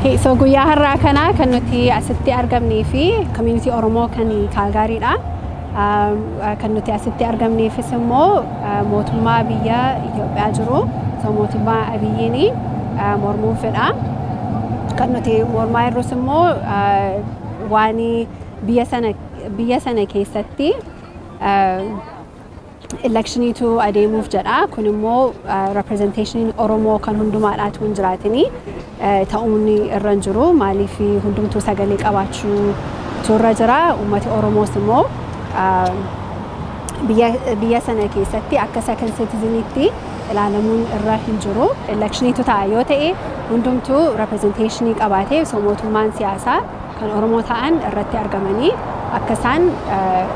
Okay, so guyyaa har'aa kana kan nuti asitti argamnee fi community Oromoo kan Calgary dha. Kan nuti asitti argamneefis immoo mootummaa biyya Ethiopiyaa jiru. So mootummaa Abiyyiin mormuu fedha. Kan nuti mormaa irrus immoo waan biyya sana keessatti election to adeemuuf jedha. Kun immoo representation Oromoo kan hundumaadhaatu hin jiraatini. ta'uun irra jiru maaliif hundumtuu sagalee qabaachuu turra jira uummati Oromoos immoo biyya sana keessatti akka second citizenitti ilaalamuun irra hin jiru electioniitu ta'a yoo ta'e hundumtuu representationii qabaatee so mootummaan siyaasaa kan Oromoo ta'an irratti argamanii akka isaan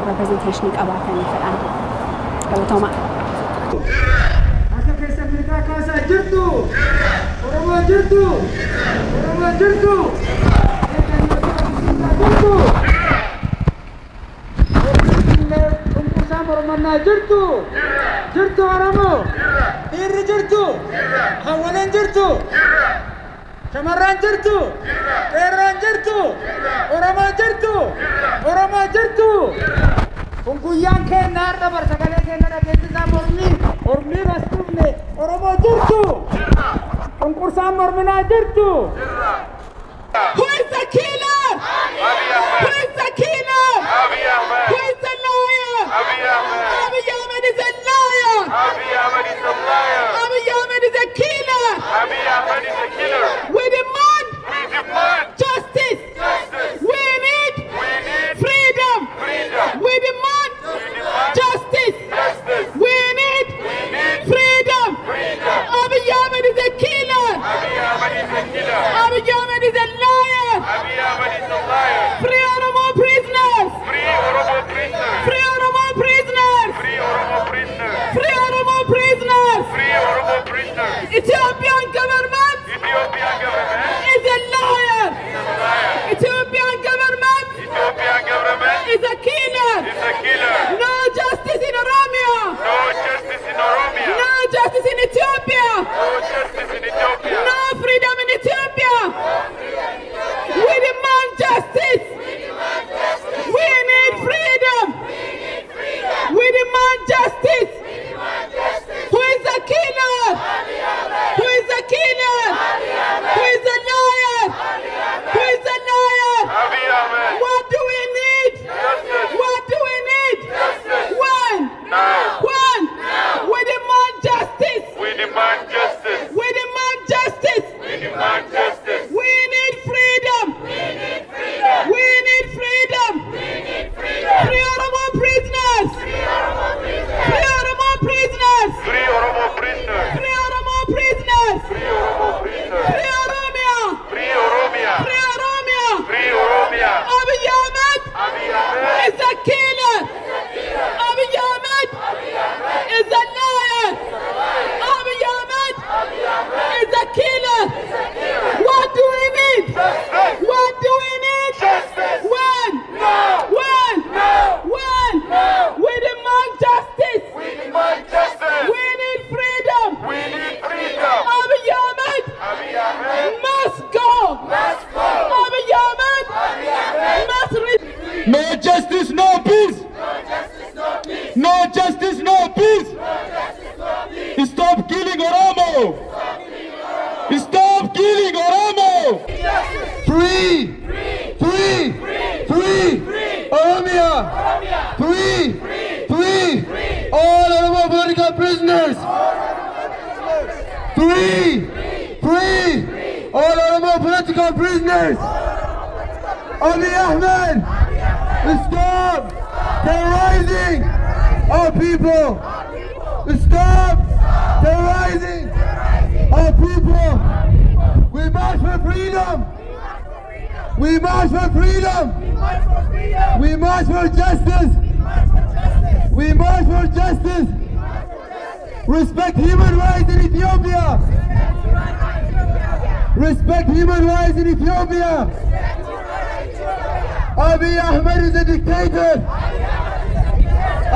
representationii qabaatanii fedhan galatooma. Jirtu Oromoo jirtu Oromoo jirtu jirtu jirtu Oromoo dhiirri jirtu hawwaleen jirtu shamarran jirtu qeerroon jirtu Oromoo jirtu Oromoo jirtu kun guyyaan keenya har'a barsagalee keenya dhageessisaa mormii bastuufne Oromoo jirtu konkursaan morminaa jirtu. Who is the killer? Who is the killer? Who is the liar? Abiy Ahmed is a liar. Abiy Ahmed is a killer. We demand justice. We need freedom. We demand justice. We need freedom. Abiy Ahmed is a killer. Abiy Ahmed is a liar. Free Oromo prisoners. Free Oromo prisoners. Free Oromo prisoners. Ethiopian government is a liar. Ethiopian government is a killer. No justice in Oromia. No justice in Ethiopia. No freedom in Ethiopia. We demand justice. We need freedom. We demand justice. Who is the killer? Who is the killer? Who is the liar? Who is the liar? What do we need? What do we need? When? When? We demand justice. We demand justice. We demand justice. We need freedom. We need freedom. Free Oromo prisoners. Free Oromo prisoners. Free Oromo prisoners. Free Oromo prisoners. Free Oromia. Free Oromia. Free Oromia. Free Oromia. Abiy Ahmed is a killer. Abiy Ahmed is a liar. Abiy Ahmed is a killer. What do we need? What do we need? When? When? When? We demand justice. We need freedom. Abiy Ahmed must go. Abiy Ahmed must no justice, no peace. No justice, no peace. Stop killing Oromo. Stop killing Oromo. Free. Oromia. Free. All Oromo political prisoners. Free. All Oromo political prisoners. Abiy Ahmed, stop terrorizing our people. Stop terrorizing our people. We march for freedom. We march for freedom. We march for justice. We march for justice. Respect human rights in Ethiopia. Respect human rights in Ethiopia. Abiy Ahmed is a dictator.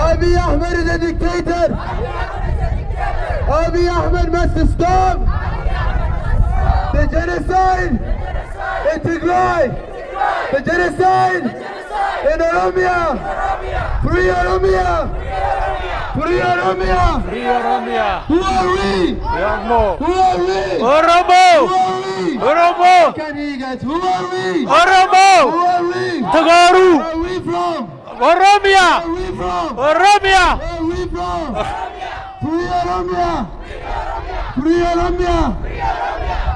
Abiy Ahmed is a dictator. Abiy Ahmed must stop the genocide in Tigray. The genocide in Oromia. Free Oromia. Free Oromia. Free Oromia. Who are we? Oromo. Who are we? Oromo. Who are we? Oromo. Can he get? Who are we? Oromo. Who are we? Tagaru. Where are we from? Oromia. Where are we from? Oromia. Where are we from? Free Oromia. Free Oromia.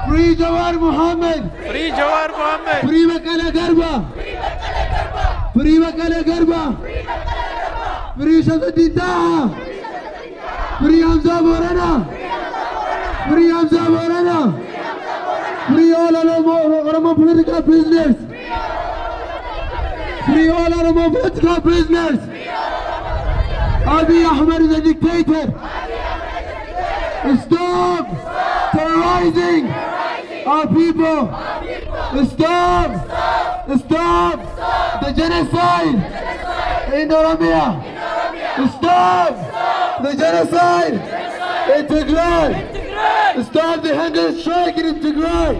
Free Jawar Muhammad. Free Jawar Muhammad. Free Wakala Garba. Free Wakala Garba. Free Shazuddin Taha. Free Hamza Borana. Free Hamza Borana. Free all Oromo political prisoners. Free all Oromo political prisoners. Abiy Ahmed is a dictator. Stop terrorizing our people. Stop the genocide in Oromia. Stop the genocide in Tigray. Stop the hunger strike in Tigray.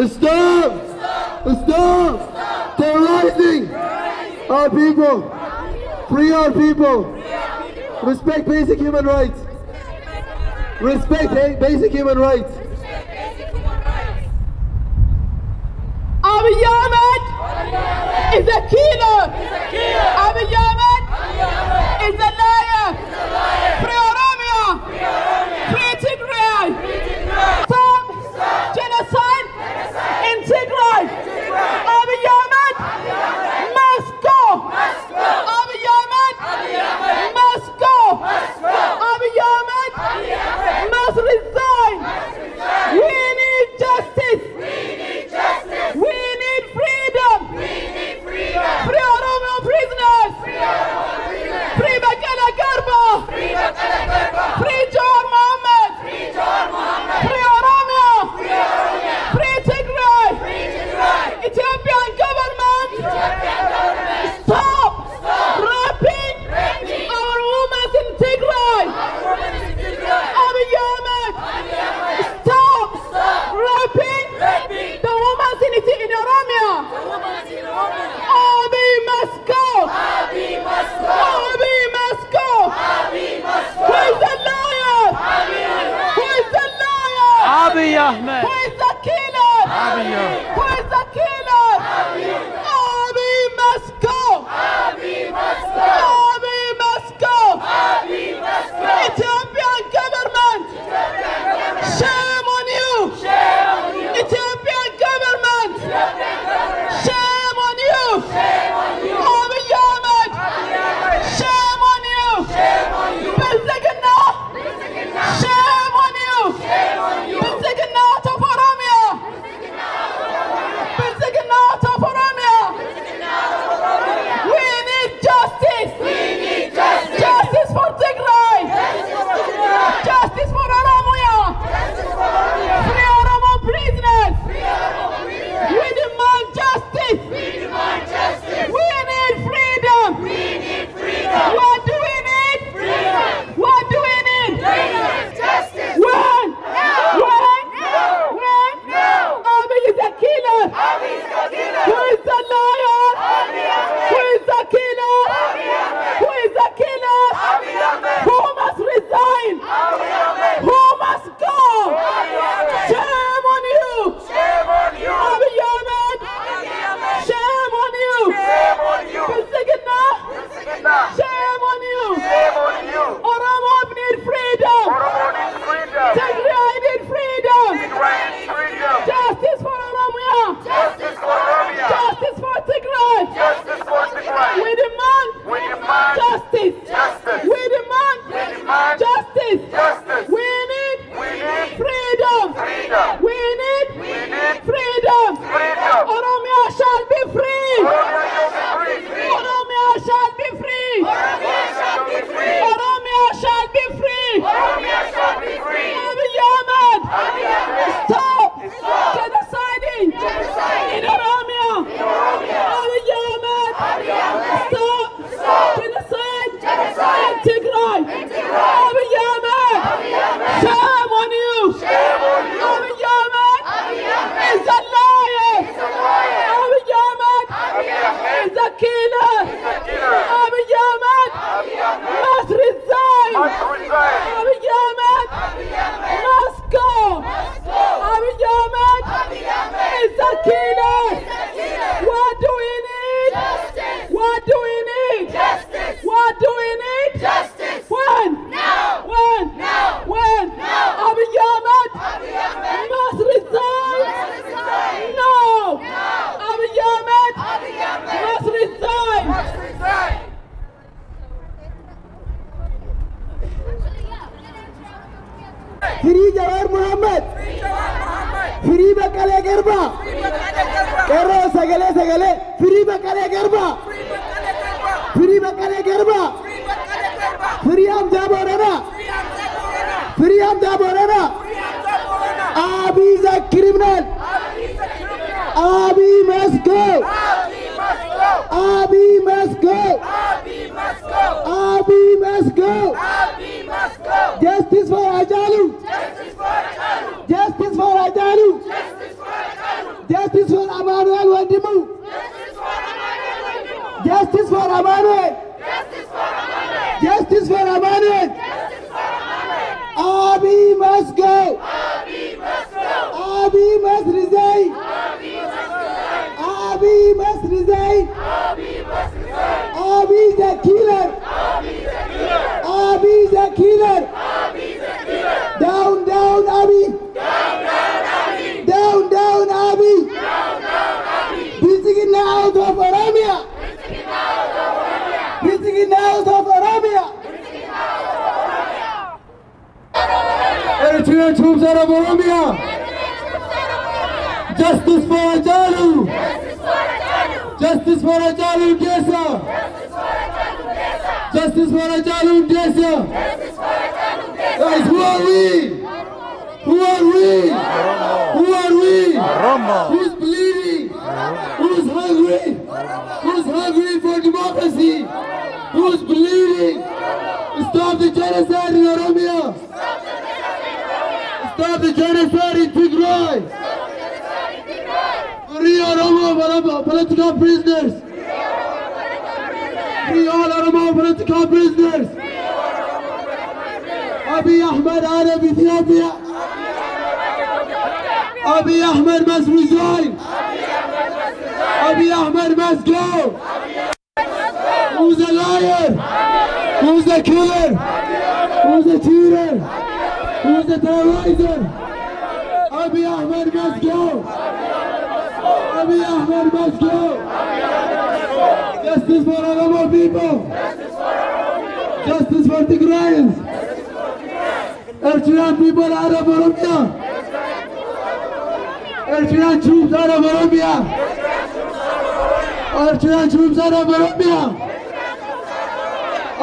Stop terrorizing our people. Free our people. Respect basic human rights. Respect basic human rights. Abiy Ahmed is a killer. Abiy Ahmed is a liar. Free Oromia. Free Tigray. Stop genocide in Tigray. Abiy Ahmed must go. Abiy Ahmed must go. Abiy Ahmed must resign. We need justice. We need freedom. Free Oromo prisoners. Free Bakala Garba. Free Jawar Muhammad. Free Oromia. Free Tigray. Ethiopian government. Stop raping our women in Tigray. Abiy Ahmed. Stop raping the women in Oromia. Abiy must go. Abiy must go. Who is the liar? Who is the liar? Abiy Ahmed. Who is the killer? Abiy Ahmed. Who is the killer? Abiy must go. Abiy must go. Ethiopian government. Shame on you. Ethiopian government. Shame on you. Abiy Ahmed. Shame on you. Bilxiginnaa. Shame on you. Bilxiginnaa of Oromia. Bilxiginnaa of Oromia. We need justice. killers. What do we need? What do we need? What do we need? When? When? When? Abiy Ahmed must resign. No. Abiy Ahmed must resign. Free Jawar Muhammad. Free Bakale Garba. Karo sagale. Free Bakale Garba. Free Bakale Garba. Free Hamza Borana. Free Hamza Borana. Abiy is a criminal. Abiy must go. Abiy must go. Abiy must go. Justice for Ajalu. Justice for Ajalu. Justice for Emmanuel Wandimu. Justice for Emmanuel. Justice for Emmanuel. Abiy must go. Abiy must resign. Abiy must resign. Abiy is a killer. Abiy is a killer. Down, Abiy. Down, Abiy. Bilxiginnaa out of Oromia. Bilxiginnaa out of Oromia. Eritrean troops out of Oromia. Justice for Ajalu. Justice for Ajalu Desa. Justice for Ajalu Desa. Guys, who are we? Who are we? Who are we? Who's bleeding? Who's hungry? Who's hungry for democracy? Who's bleeding? Stop the genocide in Oromia. Stop the genocide in Tigray. Free Oromo political prisoners. Free all Oromo political prisoners. Abiy Ahmed out of Ethiopia. Abiy Ahmed must resign. Abiy Ahmed must go. Who's a liar? Who's a killer? Who's a cheater? Who's a terrorizer? Abiy Ahmed must go. Abiy Ahmed must go. Justice for Oromo people. Justice for Tigrayans. Eritrean people out of Oromia. Eritrean troops out of Oromia. Eritrean troops out of Oromia.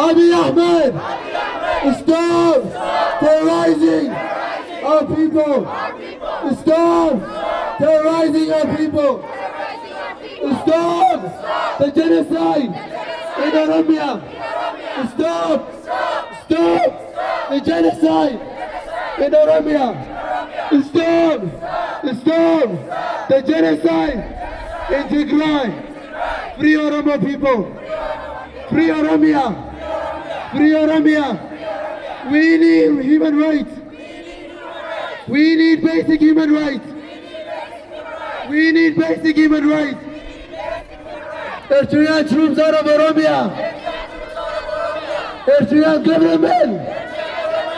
Abiy Ahmed, stop terrorizing our people. Stop terrorizing our people. Stop the genocide in Oromia. Stop the genocide in Oromia. Stop the genocide in Tigray. Free Oromo people. Free Oromia. Free Oromia. We need human rights. We need basic human rights. We need basic human rights. Eritrean troops out of Oromia. Eritrean government,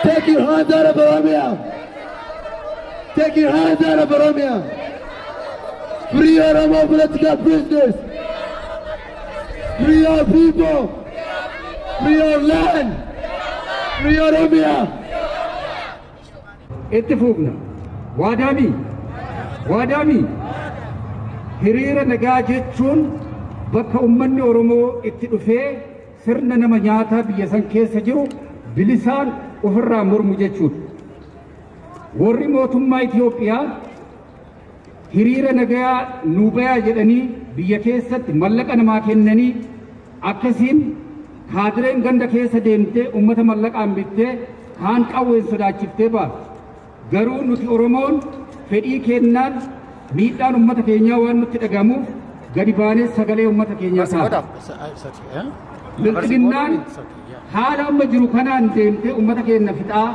take your hands out of Oromia. Take your hands out of Oromia. Free Oromo political prisoners. Free our people. Free our land. Free Oromia. اتفقنا وادامي hiriira nagaa jechuun bakka ummanni Oromoo itti dhufee sirna nama nyaataa biyya san keessa jiru bilisaan ofirraa mormu jechuudha. Warri mootummaa Itoophiyaa hiriira nagaa nuubayaa jedhanii biyya keessatti mallaqa namaa kennanii akkasiin kaadireen ganda keessa deemtee ummata mallaqaan bittee kaan qawween sodaachiftee baatu. Garuu nuti Oromoon fedhii kennaan miidhaan ummata keenyaa waan nutti dhagamuuf gadi baanee sagalee ummata keenyaa ta'a. Bilxiginnaan haala amma jiru kanaan deemtee ummata keenya fixaa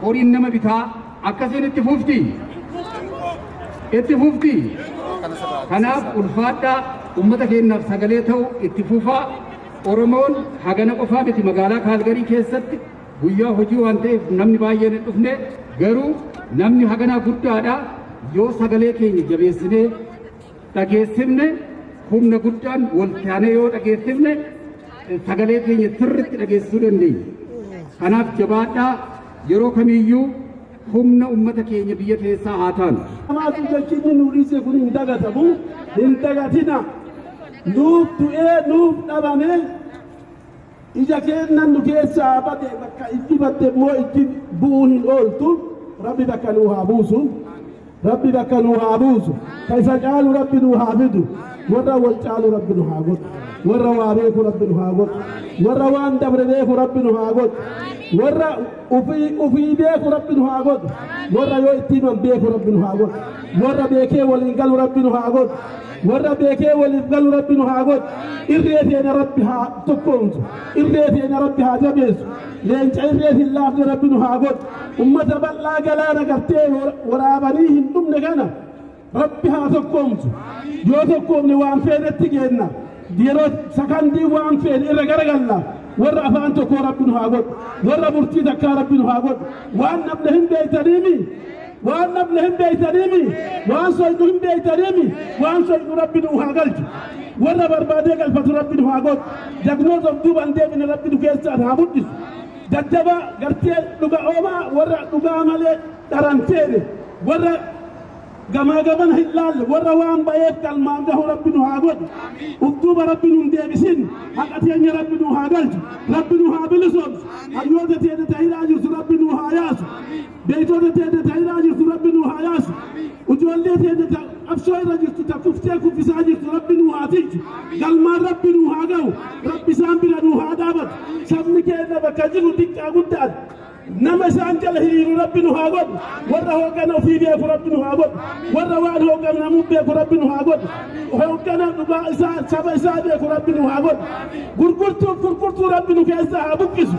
horiin nama bitaa akkasiin itti fufti. kanaaf ulfaadhaa ummata keenyaaf sagalee ta'u itti fufaa. Oromoon hagana qofaa miti magaalaa Kaalgarii keessatti guyyaa hojii waan ta'eef namni baay'een hin dhufne garuu namni haganaa guddaadha. Yoo sagalee keenya jabeessinee dhageessifne humna guddaan wal taanee yoo dhageessifne sagalee keenya sirriitti dhageessisuu dandeenya. Kanaaf jabaadhaa yeroo kamiyyuu humna ummata keenya biyya keessaa haa taanu. Amaatiin jechuun nuudhiise kun hin dagatamu hin dagatina. Nuuf du'ee nuuf dhabame ija keennan nu keessaa bade bakka itti badde immoo itti bu'uu hin ooltu. Rabbi bakka nuu haa buusu. Rabbi bakka nuu haa buusu. Ka isa caalu Rabbi nuu haa fidu. Warra wal caalu Rabbi nu haa godhu. Warra waa beeku Rabbi nu haa godhu. Warra waan dabre beeku Rabbi nu haa godhu. Warra ufii beeku Rabbi nu haa godhu. Warra yoo ittiin wal beeku Rabbi nu haa godhu. Warra beekee waliin galu Rabbi nu haa godhu. Warra beekee waliin galu Rabbi nu haa godhu. Irree teena Rabbi haa tokkoomsu. Irree teena Rabbi haa jabeessu. Leenca irree hin laafne Rabbi nu haa godhu. Ummata bal'aa galaana gartee waraabanii hin dhumne kana Rabbi haa tokkoomsu. Yoo tokkoomne waan feenetti geenna. Yeroo sakandii waan feene irra garagalla. Warra afaan tokko Rabbi nu haa godhu. Warra murtii takkaa Rabbi nu haa godhu. Waan namni hin beeytaniimi. Waan namni hin beeytaniimi. Waan soynu hin beeytaniimi. Waan soynu Rabbi nu haa galchu. Warra barbaadee galfatu Rabbi nu haa godhu. Jagnoota of duubaan deebine Rabbi nu keessaa haa mul'isu. Daddaba gartee dhuga oomaa warra dhugaa malee dharanteene warra gamaa gamana hin laalle warra waan ba'eef galmaan gahu Rabbi nu haa godhu. Udduuba Rabbi nu hin deebisin. Haqa teenya Rabbi nu haa galchu. Rabbi nu haa bilisoomsu. Hayyoota teenya tahiraa jirtu Rabbi nu haa yaasu. Beeytoota teenya tahiraa jirtu Rabbi nu haa yaasu. Ijoollee teenya qabsoo irra jirtu takkuftee kuffisaa jirtu Rabbi nu haa tiichu. Galmaan Rabbi nu haa gahu. Rabbi isaan bira nu haa dhaabatu. Sabni keenya bakka jiru xiqqaa guddaan nama isaan jala hiriiru Rabbi nu haa godhu. Warra hooggana ofii beeku Rabbi nu haa godhu. Warra waan hoogganamu beeku Rabbi nu haa godhu. Hooggana dhugaa isaa saba isaa beeku Rabbi nu haa godhu. Gurgurtuu Rabbi nu keessaa haa buqqisu.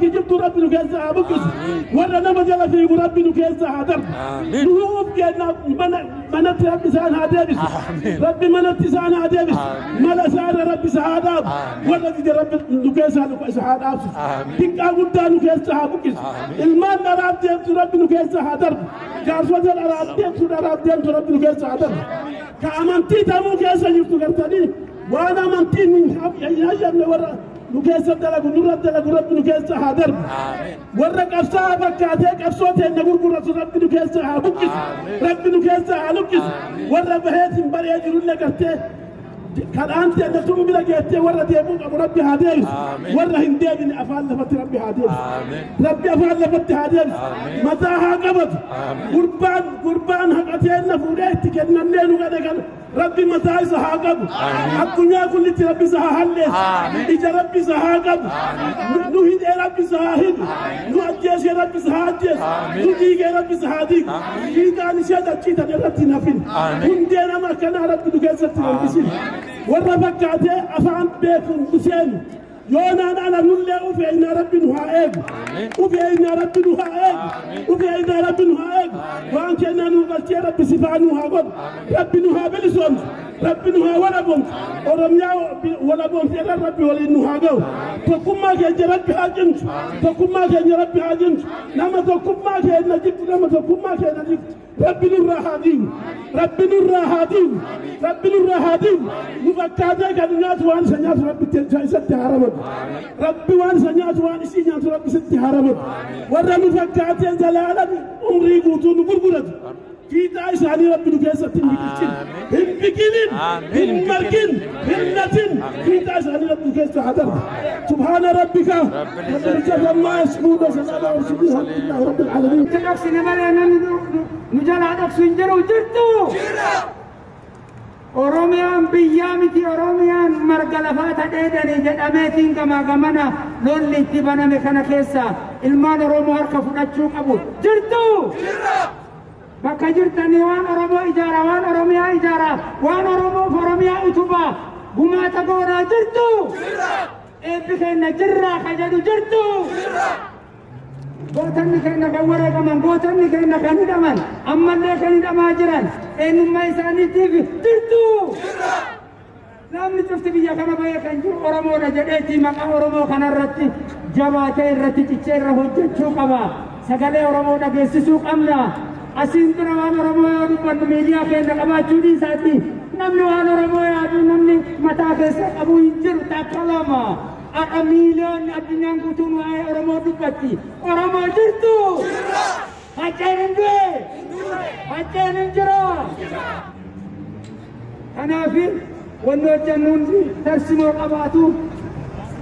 Kijibtuu Rabbi nu keessaa haa buqqisu. Warra nama jala fiigu Rabbi nu keessaa haa darbu. Nuuf kennaa manatti Rabbi isaan haa deebisu. Rabbi manatti isaan haa deebisu. Mala isaarra Rabbi isa haa dhaabu. Warra ija Rabbi nu keessaa isa haa dhaabsu. Xiqqaa guddaa nu keessaa haa buqqisu. Ilmaan dharaaf deemtu Rabbi nu keessaa haa darbu. Jaarsota dharaaf deemtu Rabbi nu keessaa haa darbu. Ka amantii tamuu keessa jirtu gartanii waan amantiin hin hayyamne warra nu keessa dalagu nurra dalagu Rabbi nu keessa haa darbu. Warra qabsaa fakkaatee qabsoo teenya gurguratu Rabbi nu keessa haa buqqisu. Rabbi nu keessa haa luqqisu. Warra baheetiin baree jirullee gartee kadhaan teenya tun bira geettee warra deemuu qabu Rabbi haa deebisu. Warra hin deebine afaan lafatti Rabbi haa deebisu. Rabbi afaan lafatti haa deebisu. Mataa haa qabatu. Gurbaan haqa teenya fuudhee itti kennannee nu gadhe kana Rabbi mataa isa haa qabu. Addunyaa kullitti Rabbi isa haa halleessu. Ija Rabbi isa haa qabu. Nu hidhee Rabbi isa haa hidhu. Nu ajjeesee Rabbi isa haa ajjeesu. Nu diigee Rabbi isa haa diigu. Diigaan ishee dachiitan irratti hin hafin. Hundee nama akkanaa Rabbi nu keessatti hambisin. Warra fakkaatee afaan beekuun nu seenu. Yoonaan ana nullee ufeeyna Rabbi nu haa eegu. Ufeeyna Rabbi nu haa eegu. Ufeeyna Rabbi nu haa eegu. Waan kennaa nu galchee Rabbi sifaa nu haa godhu. Rabbi nu haa bilisoomsu. Rabbi nu haa walabomsu. Oromiyaa walabomseedha Rabbi waliin nu haa gahu. Tokkummaa keenya Rabbi haa cimsu. Tokkummaa keenya Rabbi haa cimsu. Nama tokkummaa keenya jibbu nama tokkummaa keenya jibbu. Rabbi nurraa haa diigu. Rabbi nurraa haa diigu. Rabbi nurraa haa diigu. Nu fakkaatee kan nyaatu waan isa nyaatu Rabbi isatti haa ramadu. Rabbi waan isa nyaatu waan isii nyaatu Rabbi isatti haa ramadu. Warra nu fakkaatee jalaalan umrii guutuu nu gurguratu. Kiitaa isaanii Rabbi nu keessatti hin biqilchin. Hin biqilin. Hin margin. Hin natin. Kiitaa isaanii Rabbi nu keessa haa darbu. Subhaana rabbika. Rabbil ammaa yasbuuna salaama warshidii alhamdulillahi rabbil aalamiin. Dhaqsine malee namni nu jalaa dhaqsu hin jiru jirtu. Oromiyaan biyyaa miti Oromiyaan marga lafaa tadheedanii jedhameetiin gamaa gamana lolli itti baname kana keessa ilmaan Oromoo harka fudhachuu qabu jirtu. Bakka jirtanii waan Oromoo ijaara waan Oromiyaa ijaara waan Oromoof Oromiyaa utubaa gumaata goonaa jirtu. Eebbi keenya jirraa ka jedhu jirtu. gootanni keenya kan wareegaman gootanni keenya kan hidhaman ammallee kan hidhamaa jiran eenyummaa isaaniitiif jirtu. Namni cufti biyya kana bahee kan jiru Oromoodha jedheeti maqaa Oromoo kanarratti jabaatee irratti cichee irra hojjechuu qaba. Sagalee Oromoo dhageessisuu qabna. Asiin dura waan Oromoo yoo dubbannu miidiyaa keenya qabaachuu dhiisaati. Namni waan Oromoo yaadu namni mataa keessa qabu hin jiru takka lama. Akka miiliyoonni addunyaan guutuun waa'ee Oromoo dubbatti. Oromoo jirtu. Hacceen hin du'e. Hacceen hin jira. Kanaaf wanni hojjennu hundi tarsimoo qabaatu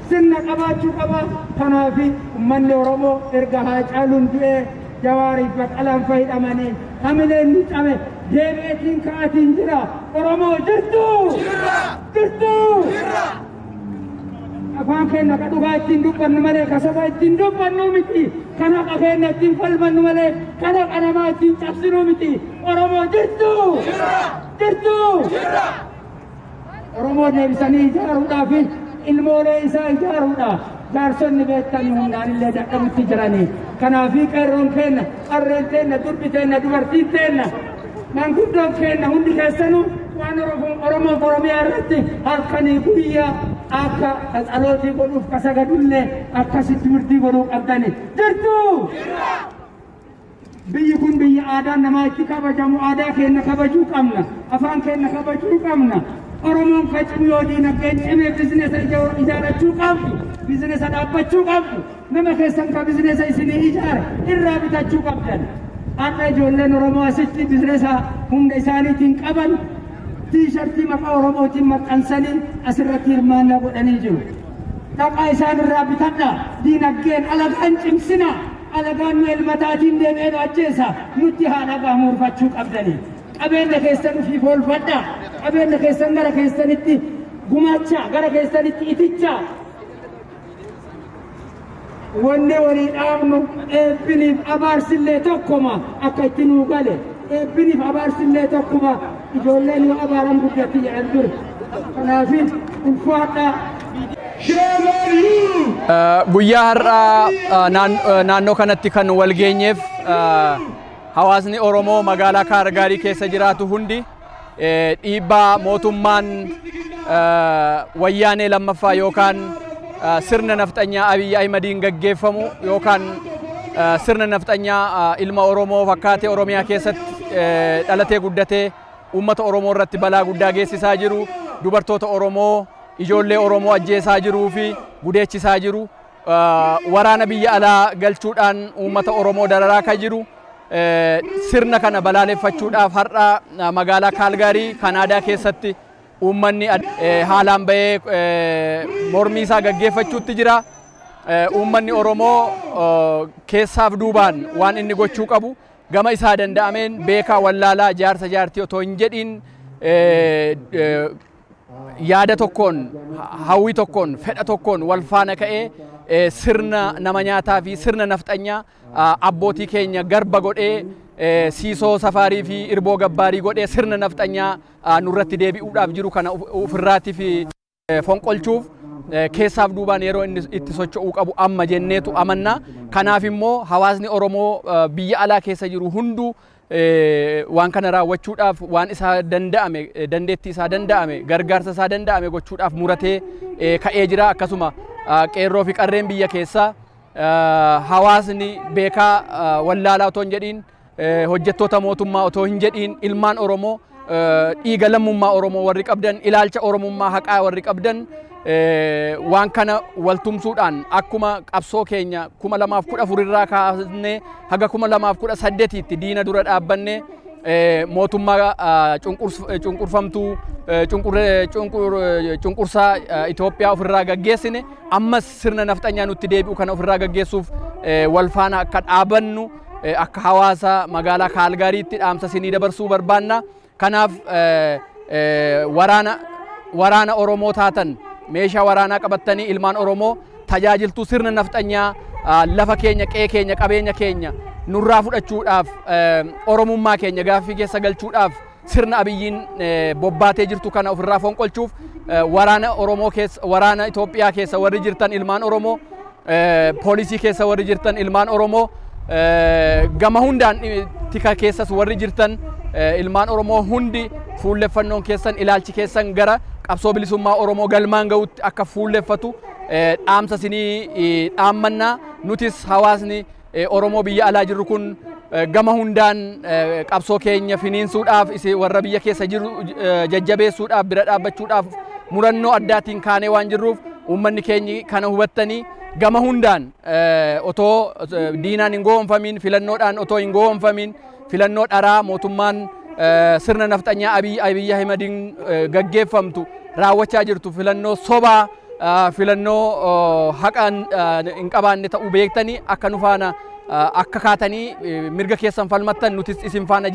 sirna qabaachuu qaba. Kanaaf uummanni Oromoo erga Haacaaluun du'ee Jawaariif Baqqalaan fayyadamanii hamileen ni cabe deebi'eetiin ka'aatiin jira. Oromoo jirtu. Jirtu. Afaan keenya ka dhugaa ittiin dubbannu malee ka soba ittiin dubbannu miti. Kana haqa keenya ittiin falmannu malee kana qanamaa ittiin cabsinu miti. Oromoo jirtu. Jirtu. Oromoo deebisanii ijaaruudhaaf ilmoolee isaa ijaaruudhaaf jaarsonni beektanii hundaan illee dadhabutti jiranii. Kanaaf qeerroon keenya, qarreen keenya, durbi keenya, dubartiin keenya, maanguddoon keenya hundi keessanuu waan Oromoo Oromiyaa irratti halkanii guyyaa akka dhaloota godhuuf kasagadullee akkasitti murtii godhuu qabdani. Jirtu. Biyyi kun biyya aadaan namaa itti kabajamu aadaa keenya kabajuu qabna. Afaan keenya kabajuu qabna. Oromoon kacimu yoo diinagdeen cimee bizinesa ijaarachuu qabdu. Bizinesa dhaabbachuu qabdu. Nama keessan ka bizinesa isinii ijaare irraa bitachuu qabdan. Akka ijoolleen Oromoo asitti bizinesa humna isaaniitiin qaban tiishartii maqaa Oromootiin maxxansanii asirratti hirmaannaa godhanii jiru. Dhaqaa isaan irraa bitadha. Diinagdeen alagaan cimsina. Alagaan nu elmataatiin deebi'ee ajjeesa. Nutti haa dhagaa murfachuu qabdanii. Qabeenya keessan ofii oolfadha. Qabeenya keessan gara keessanitti gumaacha. Gara keessanitti iticha. Wanne walii dhaabnu eebbiniif abaarsillee tokkuma akka itti nuu gale. Eebbiniif abaarsillee tokkuma ijoolleen yoo abaaran guddatti jedhan ture. Kanaaf ulfaadha. Guyyaa har'aa naannoo kanatti kan wal geenyeef hawaasni Oromoo magaalaa Kaalgaarii keessa jiraatu hundi dhiibbaa mootummaan wayyaanee lammaffaa yookaan sirna nafxanyaa Abiyyi Ahimadiin gaggeeffamu yookaan sirna nafxanyaa ilma Oromoo fakkaatee Oromiyaa keessatti dhalatee guddatee uummata Oromoo irratti balaa guddaa geessisaa jiru, dubartoota Oromoo, ijoollee Oromoo ajjeesaa jiruu fi gudeechisaa jiru, waraana biyya alaa galchuudhaan uummata Oromoo dararaa kan jiru. Sirna kana balaaleffachuudhaaf har'a magaalaa Kaalgaarii Kanaadaa keessatti uummanni haalaan bahee mormii isaa gaggeeffachuutti jira. Uummanni Oromoo keessaaf duubaan waan inni gochuu qabu gama isaa danda'ameen beekaa wallaalaa jaarsa jaartii otoo hin jedhiin yaada tokkoon, hawwii tokkoon, fedha tokkoon wal faana ka'ee sirna nama nyaataa fi sirna nafxanyaa abbootii keenya garba godhee siisoo safaarii fi irboo gabbaarii godhee sirna nafxanyaa nurratti deebi'uudhaaf jiru kana ofirraatti fi fonqolchuuf keessaaf duubaan yeroo inni itti socho'uu qabu amma jenneetu amanna. Kanaaf immoo hawaasni Oromoo biyya alaa keessa jiru hunduu waan kana raawwachuudhaaf waan isaa danda'ame dandeettii isaa danda'ame gargaarsa isaa danda'ame gochuudhaaf muratee ka'ee jira. Akkasuma qeerroo fi qarreen biyya keessaa hawaasni beekaa wallaalaa otoo hin jedhiin hojjettoota mootummaa otoo hin jedhiin ilmaan Oromoo dhiiga lammummaa Oromoo warri qabdan ilaalcha Oromummaa haqaa warri qabdan waan kana waltumsuudhaan akkuma qabsoo keenya 2014 irraa kaasnee haga 2018tti diina dura dhaabbanne mootummaa cunqurfamtuu cunqursaa Itoophiyaa ofirraa gaggeessine ammas sirna nafxanyaa nutti deebi'u kana ofirraa gaggeessuuf wal faana akka dhaabannu akka hawaasa magaalaa Kaalgaariitti dhaamsa sinii dabarsuu barbaanna. Kanaaf waraana Oromoo taatan meeshaa waraanaa qabattanii ilmaan Oromoo tajaajiltuu sirna nafxanyaa lafa keenya, qe'ee keenya, qabeenya keenya nurraa fudhachuudhaaf Oromummaa keenya gaaffii keessa galchuudhaaf sirna Abiyyiin bobbaatee jirtu kana ofirraa fonqolchuuf waraana Oromoo keessa, waraana Itoophiyaa keessa warri jirtan ilmaan Oromoo, poolisii keessa warri jirtan ilmaan Oromoo gama hundaan tika keessas warri jirtan ilmaan Oromoo hundi fuulleffannoon keessan ilaalchi keessan gara qabsoo bilisummaa Oromoo galmaan ga'utti akka fuulleffatu dhaamsa sinii dhaammannaa nutis hawaasni Oromoo biyya alaa jirru kun gama hundaan qabsoo keenya finiinsuudhaaf warra biyya keessa jiru jajjabeessuudhaaf bira dhaabbachuudhaaf murannoo addaatiin kaanee waan jirruuf uummanni keenya kana hubattanii gama hundaan otoo diinaan hin goonfamin filannoodhaan otoo hin goonfamin filannoo dharaa mootummaan sirna nafxanyaa Abiy Ahimadiin gaggeeffamtu raawwachaa jirtu filannoo sobaa filannoo haqaan hin qabaanne ta'uu beektanii akka nu faana akka kaatanii mirga keessan falmattan nutis isin faana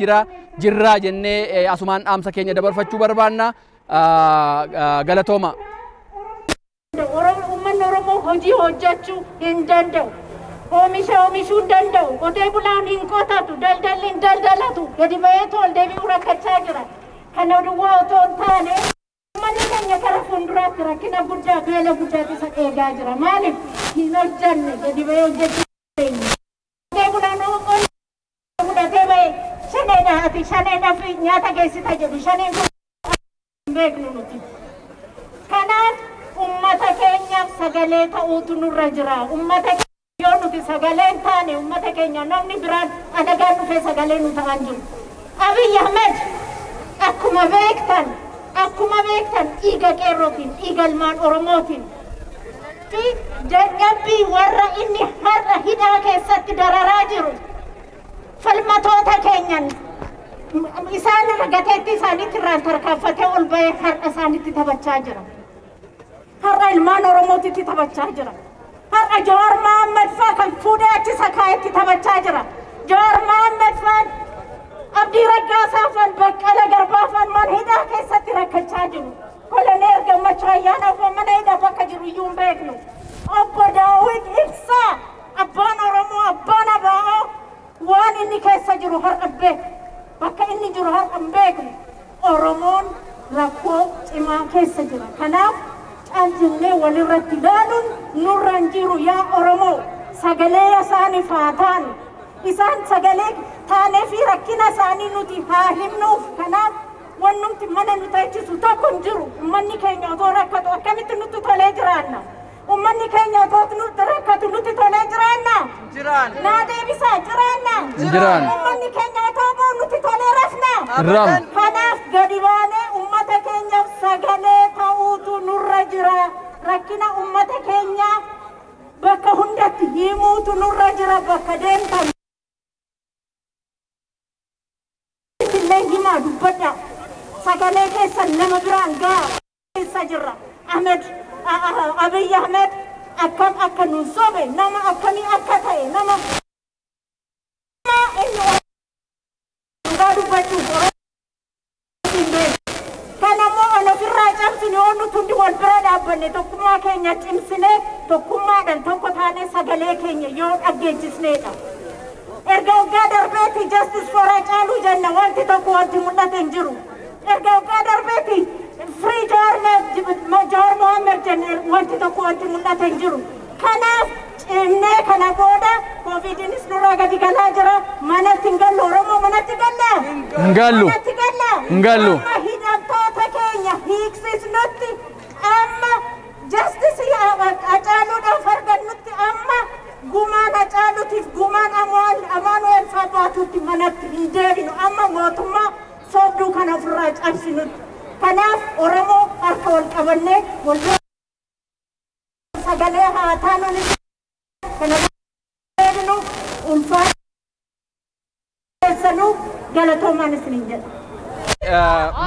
jirraa jennee asumaan dhaamsa keenya dabarfachuu barbaanna. Galatooma. Uummanni Oromoo hojii hojjechuu hin danda'u. Oomisha oomishuu hin danda'u. Qotee bulaan hin qotatu. Daldalli hin daldalatu. Gadi ba'ee tool deebi'uu rakkachaa jira. Kana duwwaa otoo hin taane uummanni keenya gara fuulduraatti rakkina guddaa beela guddaatu isa eegaa jira. Maaliif hin hojjanne gadi ba'ee hojjechuu dandeenya. Qotee bulaan fudhatee ba'ee shaneedha ati shaneedhaaf nyaata geessita jedhu shaneen kun beeknu nuti. Kanaaf ummata keenyaaf sagalee ta'uutu nurra jira. Ummata keenya yoo nuti sagalee hin taane ummata keenya namni biraan adagaan dhufee sagalee nu ta'an jiru. Abiy Ahmed akkuma beektan dhiiga qeerrootiin dhiiga ilmaan Oromootiin fi dadhabbii warra inni har'a hidhaa keessatti dararaa jiru falmatoota keenyan isaan gateetti isaaniitti irraan tarkaanfatee ol ba'ee har'a isaanitti taphachaa jira. Har'a ilmaan Oromootitti taphachaa jira. Har'a Jawaar Mohaammed faa kan fuudhee achi sakaayetti taphachaa jira. Jawaar Mohaammed faa Abdii Raggaasaa faa Baqqala Garbaa faa mana hidhaa keessatti rakkachaa jiru. Koloneel Gammachuu Ayyaanaa faa mana hidhaa bakka jiru iyyuu hin beeknu. Obbo Daawit Ibsaa abbaan Oromoo abbaan Abaa'oo waan inni keessa jiru har'a beeku. Bakka inni jiru har'a hin beeknu. Oromoon rakkoo cimaa keessa jira. Kanaaf caalchinnee walirratti ilaaluun nurra hin jiru yaa Oromoo sagalee isaaniif haa taanu. Isaan sagalee taanee fi rakkina isaanii nuti haa himnuuf. Kanaaf wannumti mana nu ta'ichisu tokko hin jiru. Uummanni keenya otoo rakkatu akkamitti nutti tolee jiraanna? Uummanni keenya otoo nutti rakkatu nutti tolee jiraanna? Naa deebisaa jiraanna? Uummanni keenya otoo ba'u nutti tolee rafna? Kanaaf gadi baanee uummata keenyaaf sagalee ta'uutu nurra jira. Rakkina uummata keenyaa bakka hundatti himuutu nurra jira. Bakka deemtan illee himaa dubbadha. Sagalee keessan nama biraan gahaa keessa jirra. Abiy Ahmed akkam akka nu sobe nama akkamii akka ta'e nama inni dhugaa dubbachuuf kanammoo an ofirraa cabsine nuti hundi wal bira dhaabbanne tokkummaa keenya cimsine tokkummaadhaan tokko taanee sagalee keenya yoo dhaggeessisneedha. Erga waggaa darbeeti justice for Hacaaluu jenna wanti tokko wanti mul'ate hin jiru. Erga waggaa darbeeti free Jawaar Mohaammed jenna wanti tokko wanti mul'ate hin jiru. Kanaaf cimnee kana booda covidinis nurraa gadi galaa jira. Manatti hin gallu Oromoo manatti galla? Hin gallu. Manatti galla? Hin gallu. Amma hidhamtoota keenya hiiksisnutti amma justice Hacaaluudhaaf argannutti amma gumaan Hacaaluutiif gumaan Amaanu'eel faa baatutti manatti hin deebinu. Amma mootummaa sobduu kana ofirraa cabsinutti. Kanaaf Oromoo harka wal qabannee wal sagalee haa taanu kana deebinu ulfaatu keessanuu galatoomaan isiniin jedha.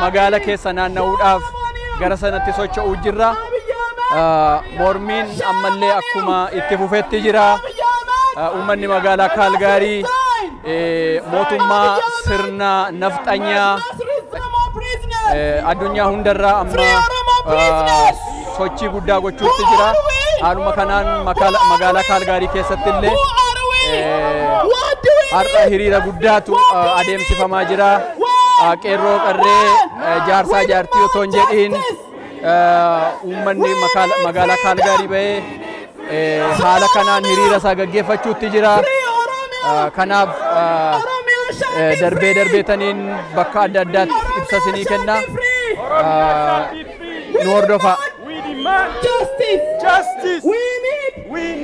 Magaala keessa naanna'uudhaaf gara sanatti socho'uu jirra. Mormiin ammallee akkuma itti fufetti jira. Uummanni magaalaa Calgary mootummaa sirna nafxanyaa addunyaa hundarraa amma sochii guddaa gochuutti jira. Haaluma kanaan magaalaa Calgary keessatti illee har'a hiriira guddaatu adeemsifamaa jira. Qeerroo qarree jaarsaa jaartii otoo hin jedhiin uummanni magaalaa Calgary ba'ee haala kanaan hiriira isaa gaggeeffachuutti jira. kanaaf darbeetaniin bakka adda addaatti ibsa isinii kenna. Nu hordofa. We demand justice. Justice. We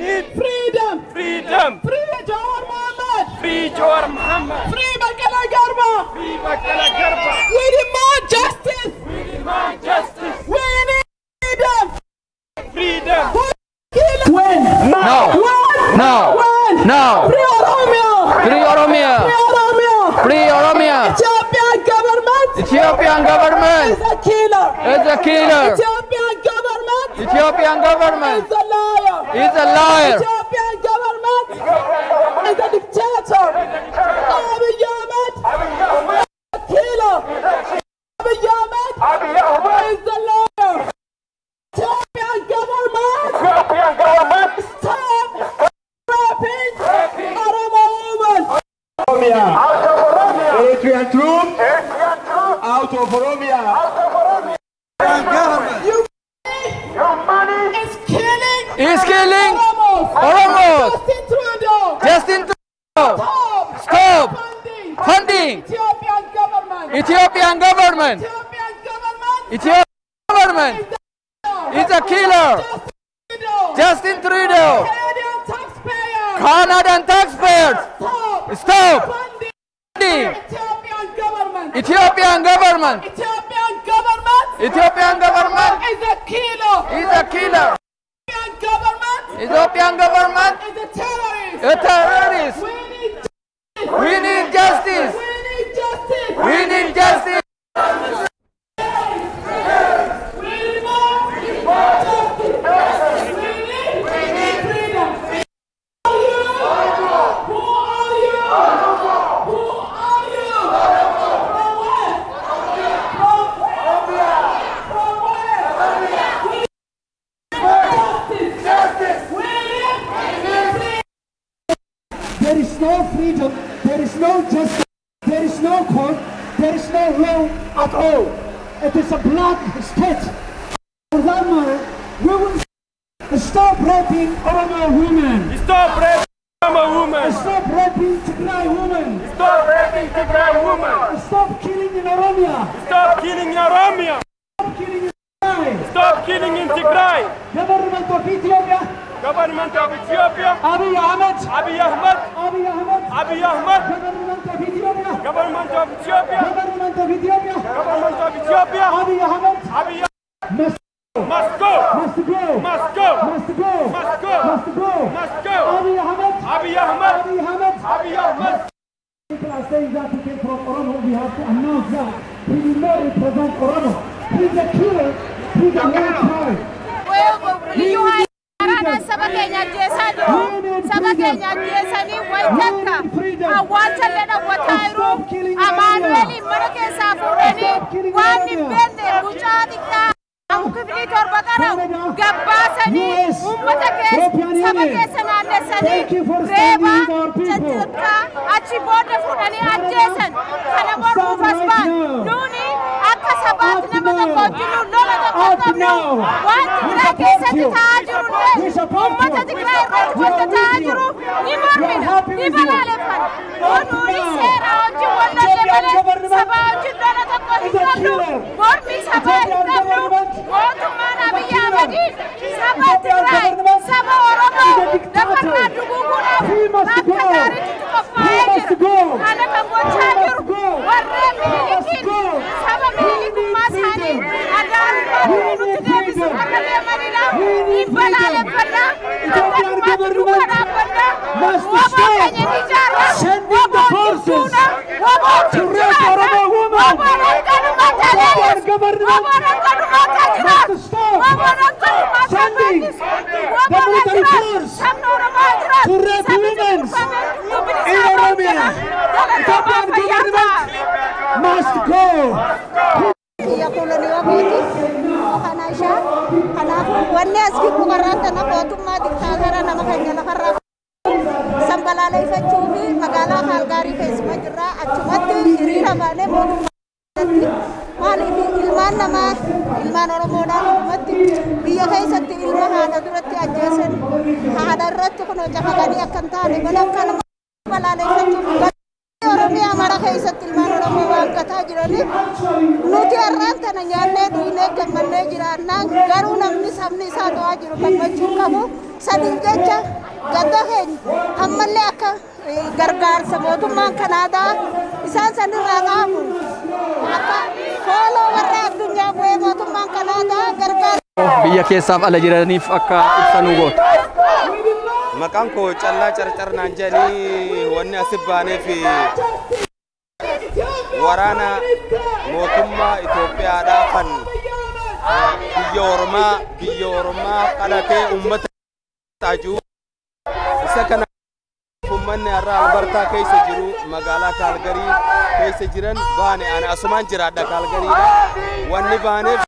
need freedom. Freedom. Free Jawar Mohammed. Free Jawar Mohammed. Free Bakala Garba. Free Bakala Garba. We demand justice. We demand justice. We need freedom. Freedom. When? Now. Now. Now. Free Oromia. Free Oromia. Free Oromia. Free Oromia. Ethiopian government. Ethiopian government is a killer. Is a killer. Ethiopian government. Ethiopian government is a liar. Is a liar. Ethiopian government is a dictator. Abiy Ahmed is a killer. Abiy Ahmed is a liar. Ethiopian government stop raping Oromo women. Eritrean troops out of Oromia. Your money is killing Oromos. Justin Trudeau. Stop funding Ethiopian government. Ethiopian government. Ethiopian government is a killer. Justin Trudeau. Canadian taxpayers. Stop funding Ethiopian government. Ethiopian government is a killer. is a killer. Ethiopian government Is a terrorist. a terrorist. We need justice. We need justice. We need justice. We need justice. We need more justice. We need freedom. Who are you? Who are you? Who are you? From where? From where? We need justice. We need freedom. There is no freedom, there is no justice, there is no court, there is no law at all. It is a black state. For that matter, we will stop raping Oromo women. Stop raping Oromo women. Stop raping Tigray women. Stop raping Tigray women. Stop killing in Oromia. Stop killing in Oromia. Stop killing in Tigray. Stop killing in Tigray. Government of Ethiopia. Government of Ethiopia. Abiy Ahmed. Abiy Ahmed. Abiy Ahmed. Abiy Ahmed. Government of Ethiopia. Government of Ethiopia. Government of Ethiopia. Government of Ethiopia. Abiy Ahmed. Abiy Ahmed Must must go. must go. Must go. Must go. Must go. Must go. Must go. Abiy Ahmed. Abiy Ahmed. Abiy Ahmed. Abiy Ahmed. People are saying that he came from Oromo. We have to announce that he will not represent Oromo. He's a killer. He's a war crime. Saba Kenya Jesani Waitaka Awatala Watairu Amanueli Marake Safurani Wani Bende Buchatika Amukivili Torbakara Gabasani Umatake Saba Kesana Nesani Reba Chatika Achibota Funani Adjacent Kanamor Ufasban Nuni Akasabat Namakakotilu Lola Kotamno Wati Rakesati Tajuru Umata Tigray Wata Tajuru Nimormina Nibalalefan Onuni Sera Onji Walla Lebele Saba Onji Dona Takotilu Mormii Saba Tablu Motummaa Abiy Ahmed Saba Tigray Saba Oromo Dafarna Duguguna Akka Gaaritti Qophaa'ee jiru Kana kan gochaa jiru warra Minilikiin Saba Minilikummaa isaanii adaan nutti deebisu warra deemanidha Nibalaaleffannaa Akka duuba dhaabbannaa Waboo keenya ni ijaarra Waboo jirtuudha Waboo jirtuudha Waboo rakkanumaa tajaajila Waboo rakkanumaa tajaajila Waboo rakkanumaa tajaajila Waboo rakkanumaa sabni Oromoo jiraatu sabni jirfame dubbini isaa jira Ethiopian government must go. Ya koloni wabuti kana isha kana wanne aski bukarata na Motummaa diktaatora nama keenya lafarra sambalala ifachuufi magaalaa Calgary keessuma jirra achumatti hiriira baanee mootummaa maaliif ilmaan namaa ilmaan Oromoodhaan ummatti biyya keessatti ilma haadha duratti ajjeesan haadha irratti kun cafatanii akka hin taane godhan kana balaaleffachuuf Oromiyaa mara keessatti ilmaan Oromoo waan gataa jiraniif nuti har'aan tana nyaannee dhugnee gammannee jiraannaan garuu namni sabni isaa to'aa jiru gammachuu qabu saniif jecha gadda keenya ammallee akka gargaarsa mootummaan Kanaadaa isaan sanirraa qaamu akka fooloo warra addunyaa bu'ee mootummaan Kanaadaa gargaarsa biyya keessaaf ala jiraniif akka ibsanuu goota. Maqaan koo Callaa Carcarnaan jedhanii wanni asii baaneef waraana mootummaa Itoophiyaadhaa kan biyya Oromaa qalatee uummata taajuu isa kana uummanni har'a Albertaa keessa jiru magaalaa Calgary keessa jiran baane ani asumaan jiraadha Calgaryidha wanni baaneef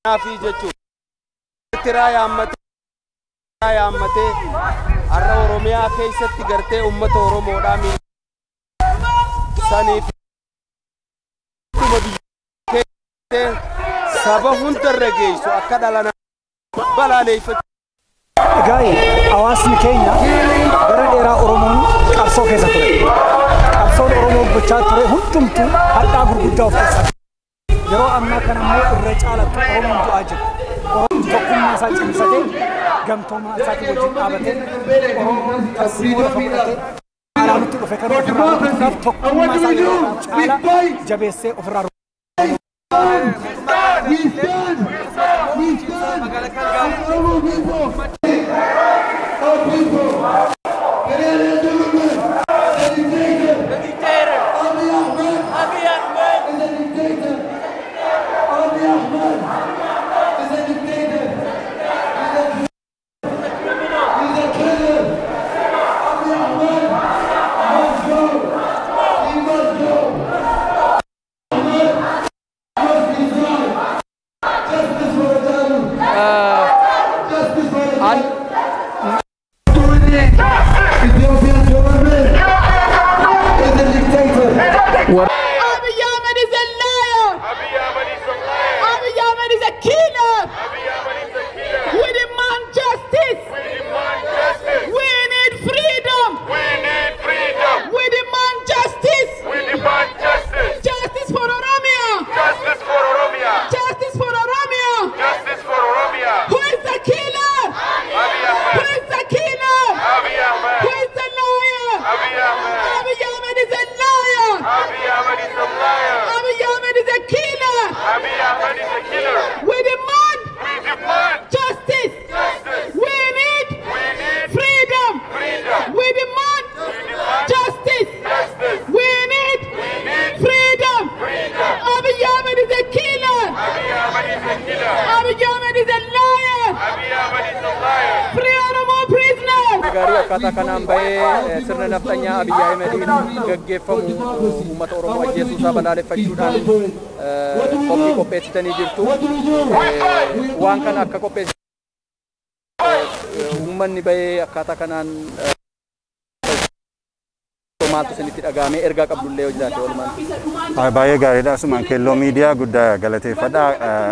naafi jechuudha tiraa yaammatee har'a Oromiyaa keessatti gartee uummata Oromoodhaa saniif saba hundarra geessu akka dhalana balaaleffatu. Hawaasni keenya gara dheeraa Oromoon qabsoo keessa ture. Qabsoon Oromoo gochaa ture hundumtuu hadhaa gurguddaa of keessaa. Yeroo ammaa kana immoo irra caalatti Oromoon du'aa jiru. Oromoon tokkummaa isaa cimsatee gamtoomaa isaatii wajjin dhaabatee Oromoon tarsiimoo lafa fudhatee alaanutti dhufe kan ofirraa tokkummaa isaa yeroo caalaa jabeessee ofirraa We stand! Oromo people! Our people! Canadian government! The dictator! Abiy Ahmed! Is a dictator! Abiy Ahmed! Is a dictator! He's a killer! Abiy Ahmed must go! He must go! Ethiopian government is a dictator. Abiy Ahmed is a liar. Abiy Ahmed is a killer. We demand justice. We need freedom. We demand justice. Justice for Oromia. Justice for Oromia. Who is the killer? Who is the killer? Who is the liar? Abiy Ahmed is a liar. Abiy Ahmed is a killer. We demand justice. We need freedom. We demand justice. We need freedom. Abiy Ahmed is a killer. Abiy Ahmed is a liar. Free Oromo prisoners. Gaarii akkaataa kanaan bahee sirna naftanyaa Abiy Ahmediin gaggeeffamu uummata Oromoo ajjeesuu isaa balaaleffachuudhaan qophii qopheessitanii jirtu. Waan kana akka qopheessitan uummanni bahee akkaataa kanaan maaltu isinitti dhagahame ergaa qabdullee hojjetaate walumaan. Baay'ee gaariidha. Asumaan keelloo miidiyaa guddaa galateeffadha.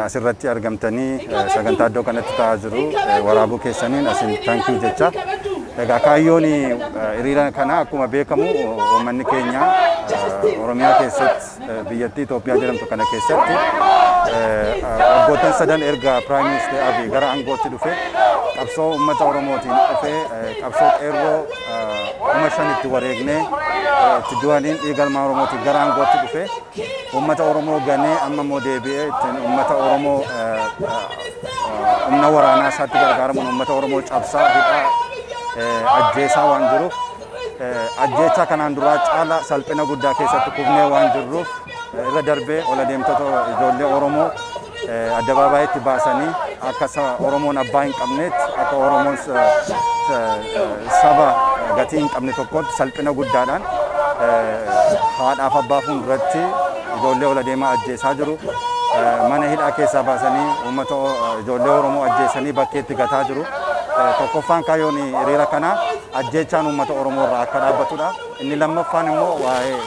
Asirratti argamtanii sagantaa iddoo kanatti ta'aa jiru waraabuu keessaniin asin thank you jecha. Egaa kaayyoon hiriira kana akkuma beekamu uummanni keenya Oromiyaa keessatti biyyattii Itoophiyaa jedhamtu kana keessatti waggoottan sadan erga Prime Minister Abiy gara aangootti dhufe qabsoo uummata Oromootiin dhufe qabsoo qeerroo 5,000 wareegnee itti du'aniin dhiigalmaa Oromootiin gara aangootti dhufe uummata Oromoo ganee amma immoo deebi'ee ittiin uummata Oromoo humna waraanaa isaatti gargaaramuun uummata Oromoo cabsaa hidhaa ajjeesaa waan jiruuf ajjeechaa kanaan duraa caala salphina guddaa keessatti kufnee waan jirruuf irra darbee ola deemtota ijoollee Oromoo addabaabayitti baasanii akka Oromoon abbaa hin qabneetti akka Oromoon saba gatii hin qabne tokkotti salphina guddaadhaan haadhaaf abbaa fuulduratti ijoollee ola deemaa ajjeesaa jiru. Mana hidhaa keessaa baasanii uummata ijoollee Oromoo ajjeesanii bakkeetti gataa jiru. Tokkoffaan kaayyoon hiriira kana ajjeechaan uummata Oromoo irraa akka dhaabbatudha. Inni lammaffaan immoo waa'ee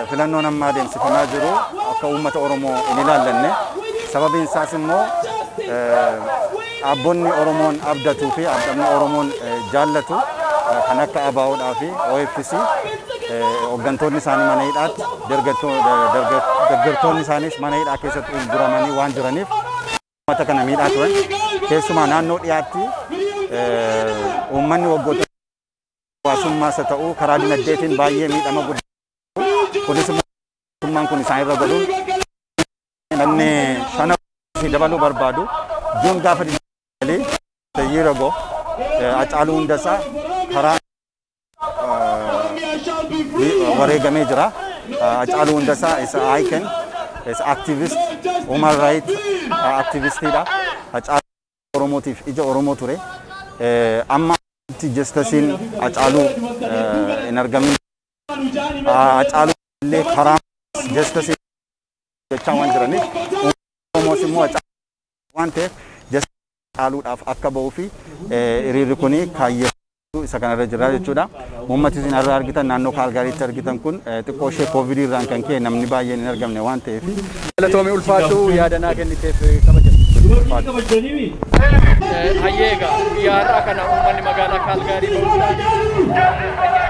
filannoon amma adeemsifamaa jiru akka uummata Oromoo hin ilaallanne. Sababiin isaas immoo dhaabbonni Oromoon abdatuu fi dhaabbanni Oromoon jaallatu kan akka ABO'dhaa fi OFC hooggantoonni isaanii mana hidhaatti deeggartoonni isaaniis mana hidhaa keessatti guramanii waan jiraniif uummata kana miidhaa turan. Keessumaa naannoo dhiyaatti uummanni waggoota hawaasummaas haa ta'u karaa dinagdeetiin baay'ee miidhama guddaa. Kunis mootummaan kun isaan irra godhuun namni shana dabaluu barbaadu juun gaafa Hiriira go Hacaaluu Hundeessaa karaa wareegamee jira. Hacaaluu Hundeessaa is icon, is activist, human right activistidha. Hacaaluu Oromootiif ija Oromoo ture. Amma justicein Hacaaluu hin argamin. Hacaaluu illee karaa justice jechaa waan jiraniif Oromoos immoo Hacaaluu waan ta'eef Hacaaluudhaaf akka ba'uu fi hiriirri kun kaayyeffatu isa kanarra jira jechuudha. Uummati isin irraa argitan naannoo Kaalgaariitti argitan kun xiqqoo ishee COVID irraan kan ka'e namni baay'een hin argamne waan ta'eef. Galatoomii ulfaadhu yaadanaa kenniteef kabaja. Hayyeega guyyaarraa kana uummanni magaalaa Kaalgaarii ba'uudhaan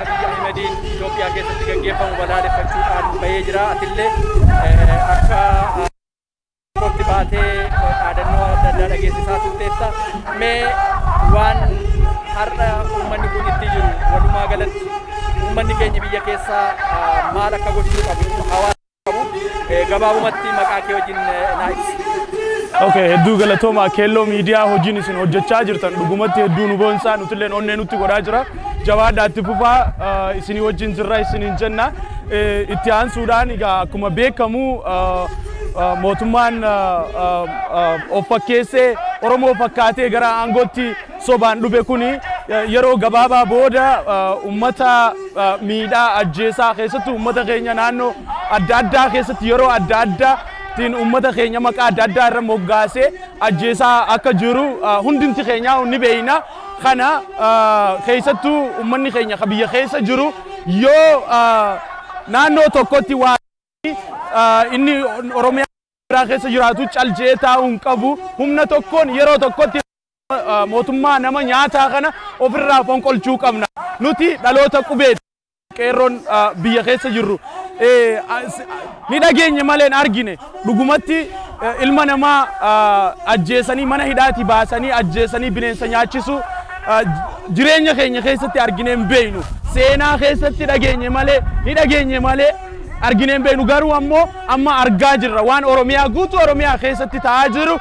Abiyyi Ahmediin Itoophiyaa keessatti gaggeeffamu balaaleffachuudhaan bahee jira. Atillee akka Kooti baatee dhaadannoo adda addaa dhageessisaa turteetta. Mee waan har'a uummanni kun itti jiru walumaa galatti uummanni keenya biyya keessaa maal akka gochuu qabu hawaasa qabu gabaabumatti maqaa kee wajjin naa ibsi. Okay, hedduu galatooma keelloo miidiyaa hojiin isin hojjechaa jirtan dhugumatti hedduu nu boonsaa nutilleen onnee nutti godhaa jira. Jabaadhaatti fufaa isinii wajjin jirra isiniin jenna. Itti aansuudhaan egaa akkuma beekamu mootummaan of fakkeessee Oromoo fakkaatee gara aangootti sobaan dhufe kuni yeroo gabaabaa booda uummata miidhaa ajjeesaa keessatti uummata keenya naannoo adda addaa keessatti yeroo adda addaa tiin uummata keenya maqaa adda addaa irra moggaasee ajjeesaa akka jiru hundinti keenya ni beeyna. Kana keessattuu uummanni keenya biyya keessa jiru yoo naannoo tokkotti waa inni Oromiyaa keessa jiraatu calcee taa'uun qabu humna tokkoon yeroo tokkotti mootummaa nama nyaataa kana ofirraa fonqolchuu qabna. Nuti dhaloota qubeeti qeerroon biyya keessa jirru ni dhageenye malee argine dhugumatti ilma namaa ajjeesanii mana hidhaati baasanii ajjeesanii bineensa nyaachisu jireenya keenya keessatti argine hin beeynu. Seenaa keessatti dhageenye malee ni dhageenye malee argine hin beeynu. Garuu ammoo amma argaa jirra waan Oromiyaa guutuu Oromiyaa keessatti ta'aa jiru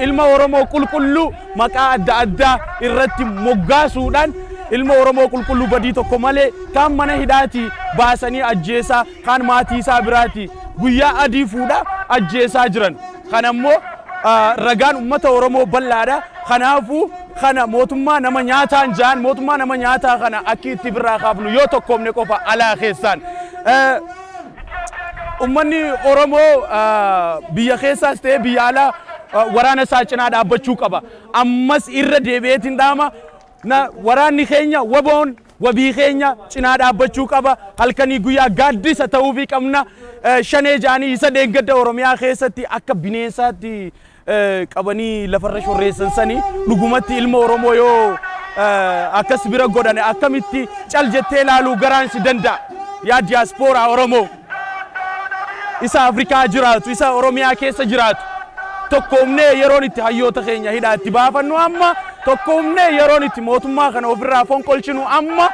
ilma Oromoo qulqulluu maqaa adda addaa irratti moggaasuudhaan ilma Oromoo qulqulluu badii tokko malee kan mana hidhaati baasanii ajjeesaa kan maatii isaa biraati guyyaa adii fuudha ajjeesaa jiran. Kana ammoo ragaan uummata Oromoo bal'aadha. Kanaafuu kana mootummaa nama nyaataan jaan mootummaa nama nyaataa kana akka itti birraa kaafnu yoo tokkoomne qofa alaa keessaan. Uummanni Oromoo biyya keessaas ta'ee biyya alaa waraana isaa cinaa dhaabbachuu qaba. Ammas irra deebi'eetiin dhaama. Waraanni keenya waboon wabii keenya cinaa dhaabbachuu qaba. Halkanii guyyaa gaaddisa ta'uufii qabna. Shanee jaanii isa deeggadda Oromiyaa keessatti akka bineensaatti qabanii lafarra shorreessan sanii dhugumatti ilma Oromoo yoo akkas bira godhane akkamitti cal jettee ilaaluu garaan si danda'a. Yaa diiyaaspooraa Oromoo isa Afrikaa jiraatu isa Oromiyaa keessa jiraatu tokkoomnee yeroon itti hayyoota keenya hidhaatti baafannu amma tokkoomnee yeroon itti mootummaa kana ofirraa fonqolchinu amma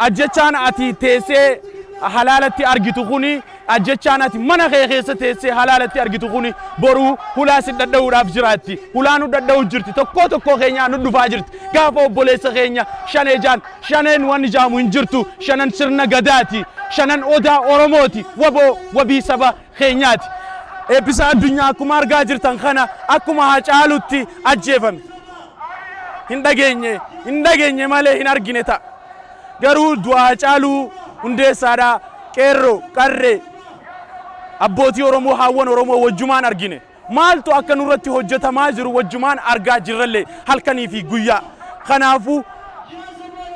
ajjechaan ati teessee halaalatti argitu kuni ajjechaan ati mana kee keessa teessee halaalatti argitu kuni boruu hulaa si dadha'uudhaaf jiraatti. Hulaa nu dadha'u jirti tokko keenya nu dhufaa jirti. Gaafa obboleessa keenya shanee jaan shaneen waan ijaamu hin jirtu shanan sirna gadaati shanan odaa Oromooti waboo wabii saba keenyaati. Eebbisa addunyaa akkuma argaa jirtan kana akkuma Hacaaluutti ajjeefame. Hin dhageenye malee hin argine ta'a. Garuu du'a Hacaaluu Hundeessaadhaa qeerroo qarree abbootii Oromoo haawwan Oromoo wajjumaan argine. Maaltu akka nurratti hojjetamaa jiru wajjumaan argaa jirrallee halkanii fi guyyaa. Kanaafuu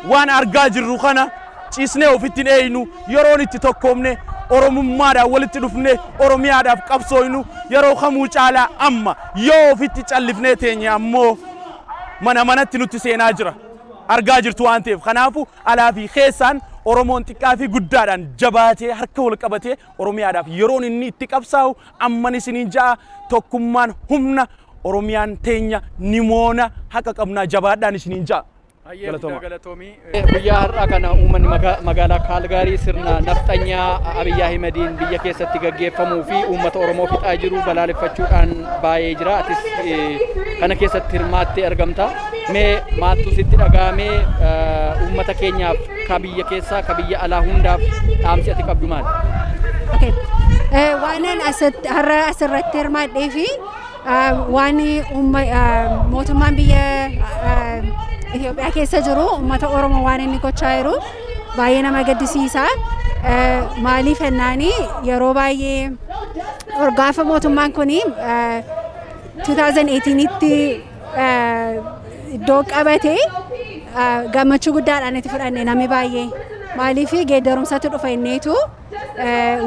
waan argaa jirru kana ciisnee ofitti dheeynu yeroon itti tokkoomne Oromummaadhaan walitti dhufne Oromiyaadhaaf qabsooynu yeroo kamuu caalaa amma yoo ofitti callifnee teenye ammoo manatti nutti seenaa jira. argaa jirtu waan ta'eef kanaafu alaa fi keessaan Oromoon xiqqaa fi guddaadhaan jabaatee harka wal qabatee Oromiyaadhaaf yeroon inni itti qabsaa'u amman isiniin ja'a tokkummaan humna Oromiyaan teenya nimoona haqa qabnaa jabaadhaan isiniin ja'a. Guyyaa har'aa kana uummanni magaalaa Kaalgaarii sirna nafxanyaa Abiyyi Ahimadiin biyya keessatti gaggeeffamuu fi uummata Oromoo fixaa jiru balaaleffachuudhaan baay'ee jira. Atis kana keessatti hirmaattee argamta. Mee maaltu sitti dhaga'amee uummata keenyaaf ka biyya keessaa ka biyya alaa hundaaf dhaamsi ati qabdu maali? Waan har'a asirratti hirmaadhee fi waan mootummaan biyya Ethiopiyaa keessa jiru uummata Oromoo waan inni gochaa jiru baay'ee nama gaddisiisa. Maaliif jennaani yeroo baay'ee gaafa mootummaan kuni 2018tti iddoo qabate gammachuu guddaadhaan itti fudhanne namni baay'ee. Maaliif geeddarumsatu dhufa inneetu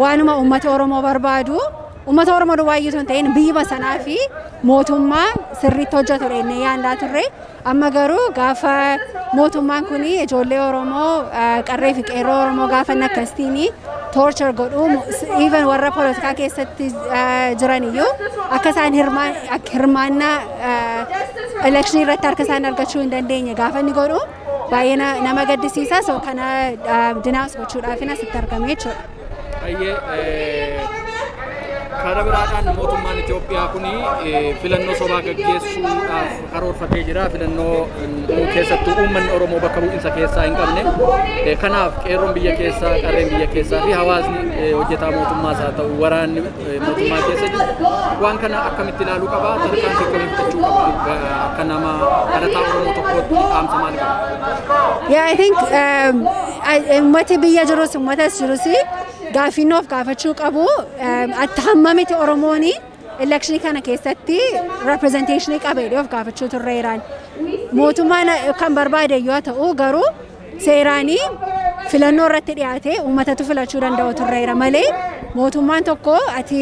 waanuma uummata Oromoo barbaadu uummata Oromoo baay'eetu hin ta'in biyya sanaa fi mootummaa sirriitti hojjetu dhennee yaandaa turre. Amma garuu gaafa mootummaan kuni ijoollee Oromoo qarree fi qeerroo Oromoo gaafa akkasitti torture godhu even warra poolitikaa keessatti jiran iyyuu akka isaan hirmaannaa elekshinii irratti harka isaan argachuu hin dandeenye gaafa inni godhu baay'ee nama gaddisiisa. So kana dinaas gochuudhaaf asitti argame jechuudha. Karaa biraadhaan mootummaan Itoophiyaa kuni filannoo sobaa gaggeessuudhaaf karoorfatee jira. Filannoo keessattuu uummanni Oromoo bakka bu'insa keessaa hin qabne. Kanaaf qeerroon biyya keessaa, qarreen biyya keessaa fi hawaasni hojjetaa mootummaas haa ta'u waraanni mootummaa keessa jiru waan kana akkamitti ilaaluu qaba? Tarkaanfii akkamii fudhachuu qaba? Akka nama dhalataa Oromoo tokkootti dhaamsa maal qaba? Yeah, I think uummati biyya jirus uummatas jirus gaaffiinnoof gaafachuu qabu. Atti hammamiti Oromooni elekshinii kana keessatti representeeshinii qabeedhe of gaafachuu turreeraan. Mootummaan kan barbaade yoo ta'u garuu seeraanii filannoo irratti dhiyaate uummatatu filachuu danda'u turreera malee mootummaan tokko ati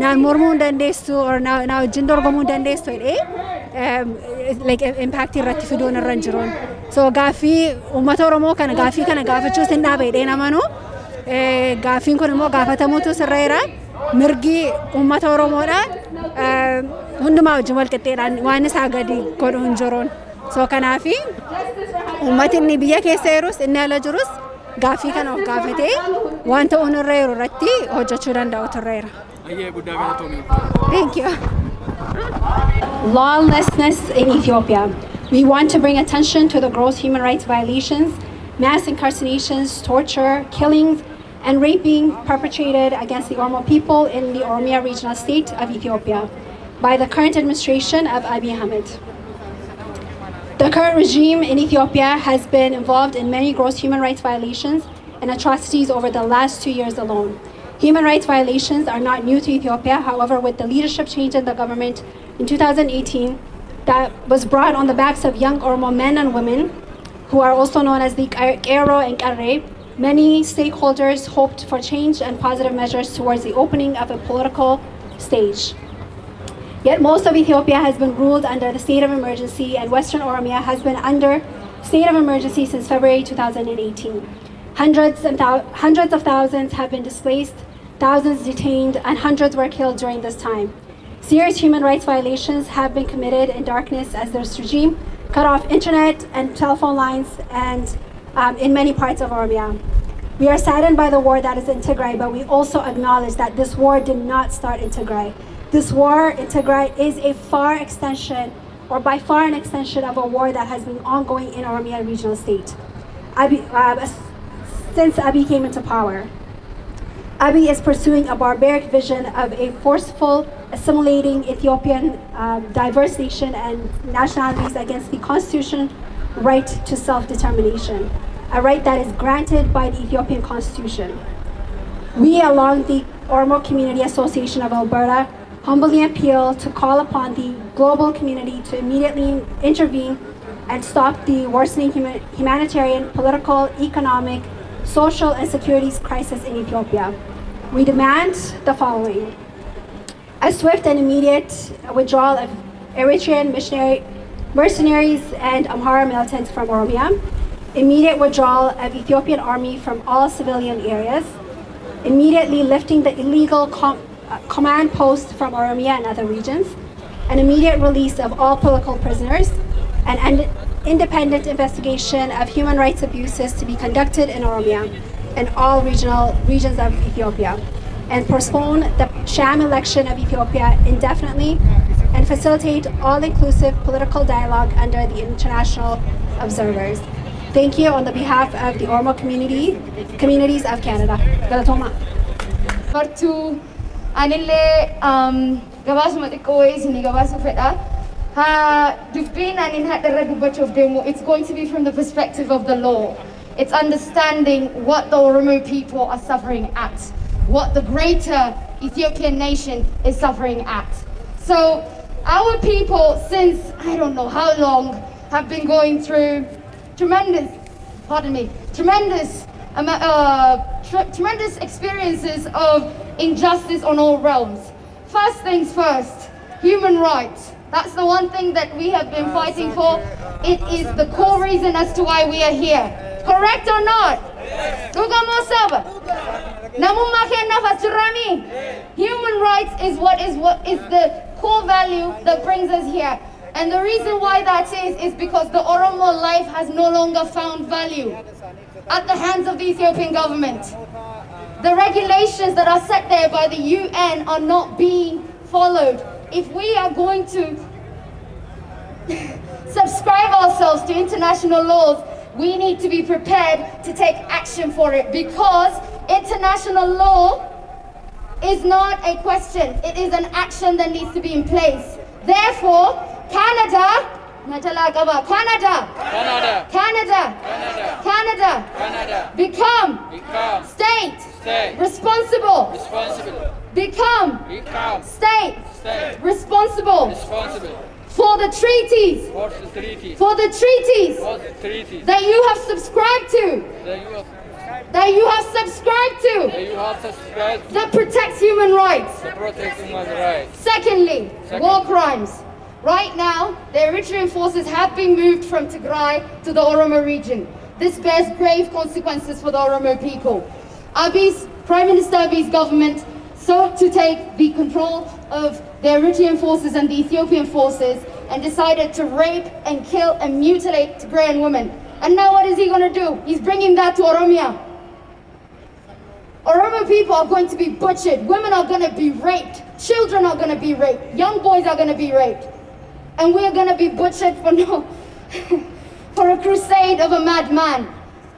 naan mormuu hin dandeessu na wajjin dorgomuu hin dandeessu jedhee impaaktii irratti fiduun irra hin jiruun. So gaaffii uummata Oromoo kana gaaffii kana gaafachuus hin dhaabeedhee namanu. Gaaffiin kun immoo gaafatamuutu sirreera. Mirgi uummata Oromoodha. Hundumaa wajjin wal qixxeedhaan waan isaa gadi godhu hin jiruun. So kanaafi uummati inni biyya keessa jirus inni ala jirus gaaffii kana of gaafatee waan ta'uun irra jiru irratti hojjechuu danda'u turreera. Thank you. Lawlessness in Ethiopia. We want to bring attention to the gross human rights violations, mass incarcerations, torture, killings, and raping perpetrated against the Oromo people in the Oromia regional state of Ethiopia by the current administration of Abiy Ahmed. The current regime in Ethiopia has been involved in many gross human rights violations and atrocities over the last 2 years alone. Human rights violations are not new to Ethiopia. However, with the leadership change in the government in 2018 that was brought on the backs of young Oromo men and women, who are also known as the Qeerroo and Qarree, many stakeholders hoped for change and positive measures towards the opening of a political stage. Yet most of Ethiopia has been ruled under the state of emergency, and Western Oromia has been under state of emergency since February 2018. Hundreds of thousands have been displaced, thousands detained, and hundreds were killed during this time. Serious human rights violations have been committed in darkness as this regime cut off internet and telephone lines and in many parts of Oromia. We are saddened by the war that is in Tigray, but we also acknowledge that this war did not start in Tigray. This war in Tigray is a far extension, or by far an extension of a war that has been ongoing in Oromia regional state since Abiy came into power. Abiy is pursuing a barbaric vision of a forceful assimilating Ethiopian diverse nation and nationalities against the constitutional right to self-determination, a right that is granted by the Ethiopian constitution. We, along the Oromo Community Association of Alberta, humbly appeal to call upon the global community to immediately intervene and stop the worsening humanitarian, political, economic, social, and security crisis in Ethiopia. We demand the following: a swift and immediate withdrawal of Eritrean mercenaries and Amhara militants from Oromia, immediate withdrawal of Ethiopian army from all civilian areas, immediately lifting the illegal command posts from Oromia and other regions, an immediate release of all political prisoners, and independent investigation of human rights abuses to be conducted in Oromia and all regions of Ethiopia, and postpone the sham election of Ethiopia indefinitely, and facilitate all-inclusive political dialogue under the international observers. Thank you on the behalf of the Oromo communities of Canada. Galatoma. Bartu anille gabasuma xiqqoo isinii gabaasuu fedha. Dubbiin anin hadharra dubbachuuf deemu, it's going to be from the perspective of the law. It's understanding what the Oromo people are suffering at, what the greater Ethiopian nation is suffering at. So our people, since I don't know how long, have been going through tremendous experiences of injustice on all realms. First things first, human rights. That's the one thing that we have been fighting for. It is the core reason as to why we are here. Correct or not? Human rights is what is the core value that brings us here. And the reason why that is because the Oromo life has no longer found value at the hands of the Ethiopian government. The regulations that are set there by the UN are not being followed. If we are going to subscribe ourselves to international laws, we need to be prepared to take action for it, because international law is not a question, it is an action that needs to be in place. Therefore, Canada, become state responsible. Become state responsible for the treaties that you have subscribed to, that protects human rights. Secondly, war crimes. Right now, the Eritrean forces have been moved from Tigray to the Oromo region. This bears grave consequences for the Oromo people. Prime Minister Abiy's government sought to take the control of the Eritrean forces and the Ethiopian forces and decided to rape and kill and mutilate Tigrayan women. And now what is he going to do? He's bringing that to Oromia. Oromo people are going to be butchered. Women are going to be raped. Children are going to be raped. Young boys are going to be raped. And we are going to be butchered for a crusade of a madman.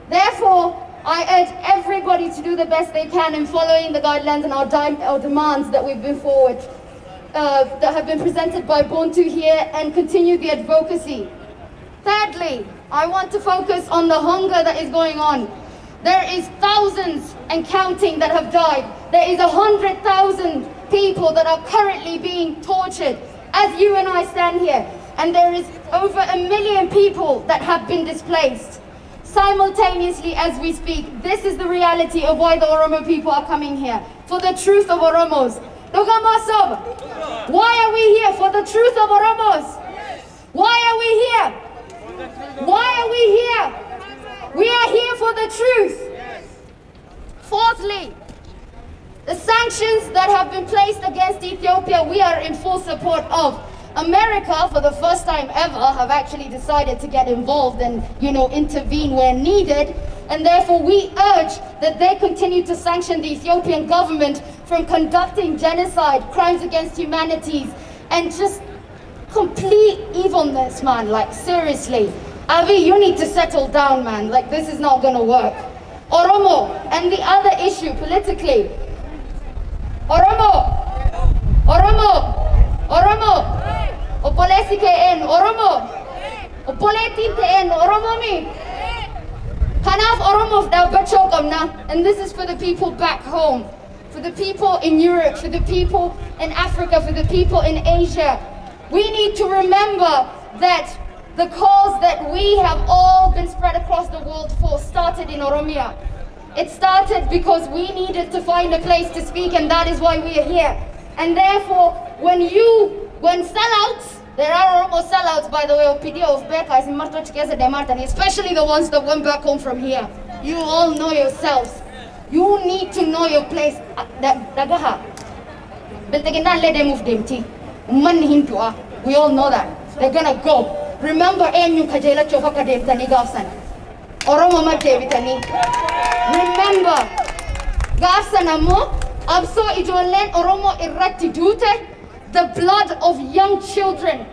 Therefore, I urge everybody to do the best they can in following the guidelines and our demands that we've been forward, that have been presented by Bontu here, and continue the advocacy. Thirdly, I want to focus on the hunger that is going on. There is thousands and counting that have died. There is 100,000 people that are currently being tortured as you and I stand here. And there is over 1 million people that have been displaced. Simultaneously as we speak, this is the reality of why the Oromo people are coming here. For the truth of Oromos. Why are we here? For the truth of Oromos. Why are we here? Why are we here? We are here for the truth. Fourthly, the sanctions that have been placed against Ethiopia, we are in full support of. America, for the first time ever, have actually decided to get involved and, intervene where needed. And therefore, we urge that they continue to sanction the Ethiopian government from conducting genocide, crimes against humanity, and just complete evilness, man. Like, seriously. Abiy, you need to settle down, man. Like, this is not going to work. Oromo, and the other issue politically. Oromo. Opolesi ke'en Oromo. Opoleti te'en Oromo mi. Kanaf Oromo d'abbacho qabna. And this is for the people back home, for the people in Europe, for the people in Africa, for the people in Asia. We need to remember that the cause that we have all been spread across the world for started in Oromia. It started because we needed to find a place to speak, and that is why we are here. And therefore, when sellouts There are almost sellouts, by the way, of PDO of Bekas in Martochkesa de Martani, especially the ones that went back home from here. You all know yourselves. You need to know your place. Dagaha. Bilxiginnaa let them move them tea. We all know that. They're gonna go. Remember, Enyu Kajela Chofaka Devtani Gafsan. Oromo Matevitani. Remember, Gafsan Amo, Abso Ijolen Oromo Irati Dute, the blood of young children,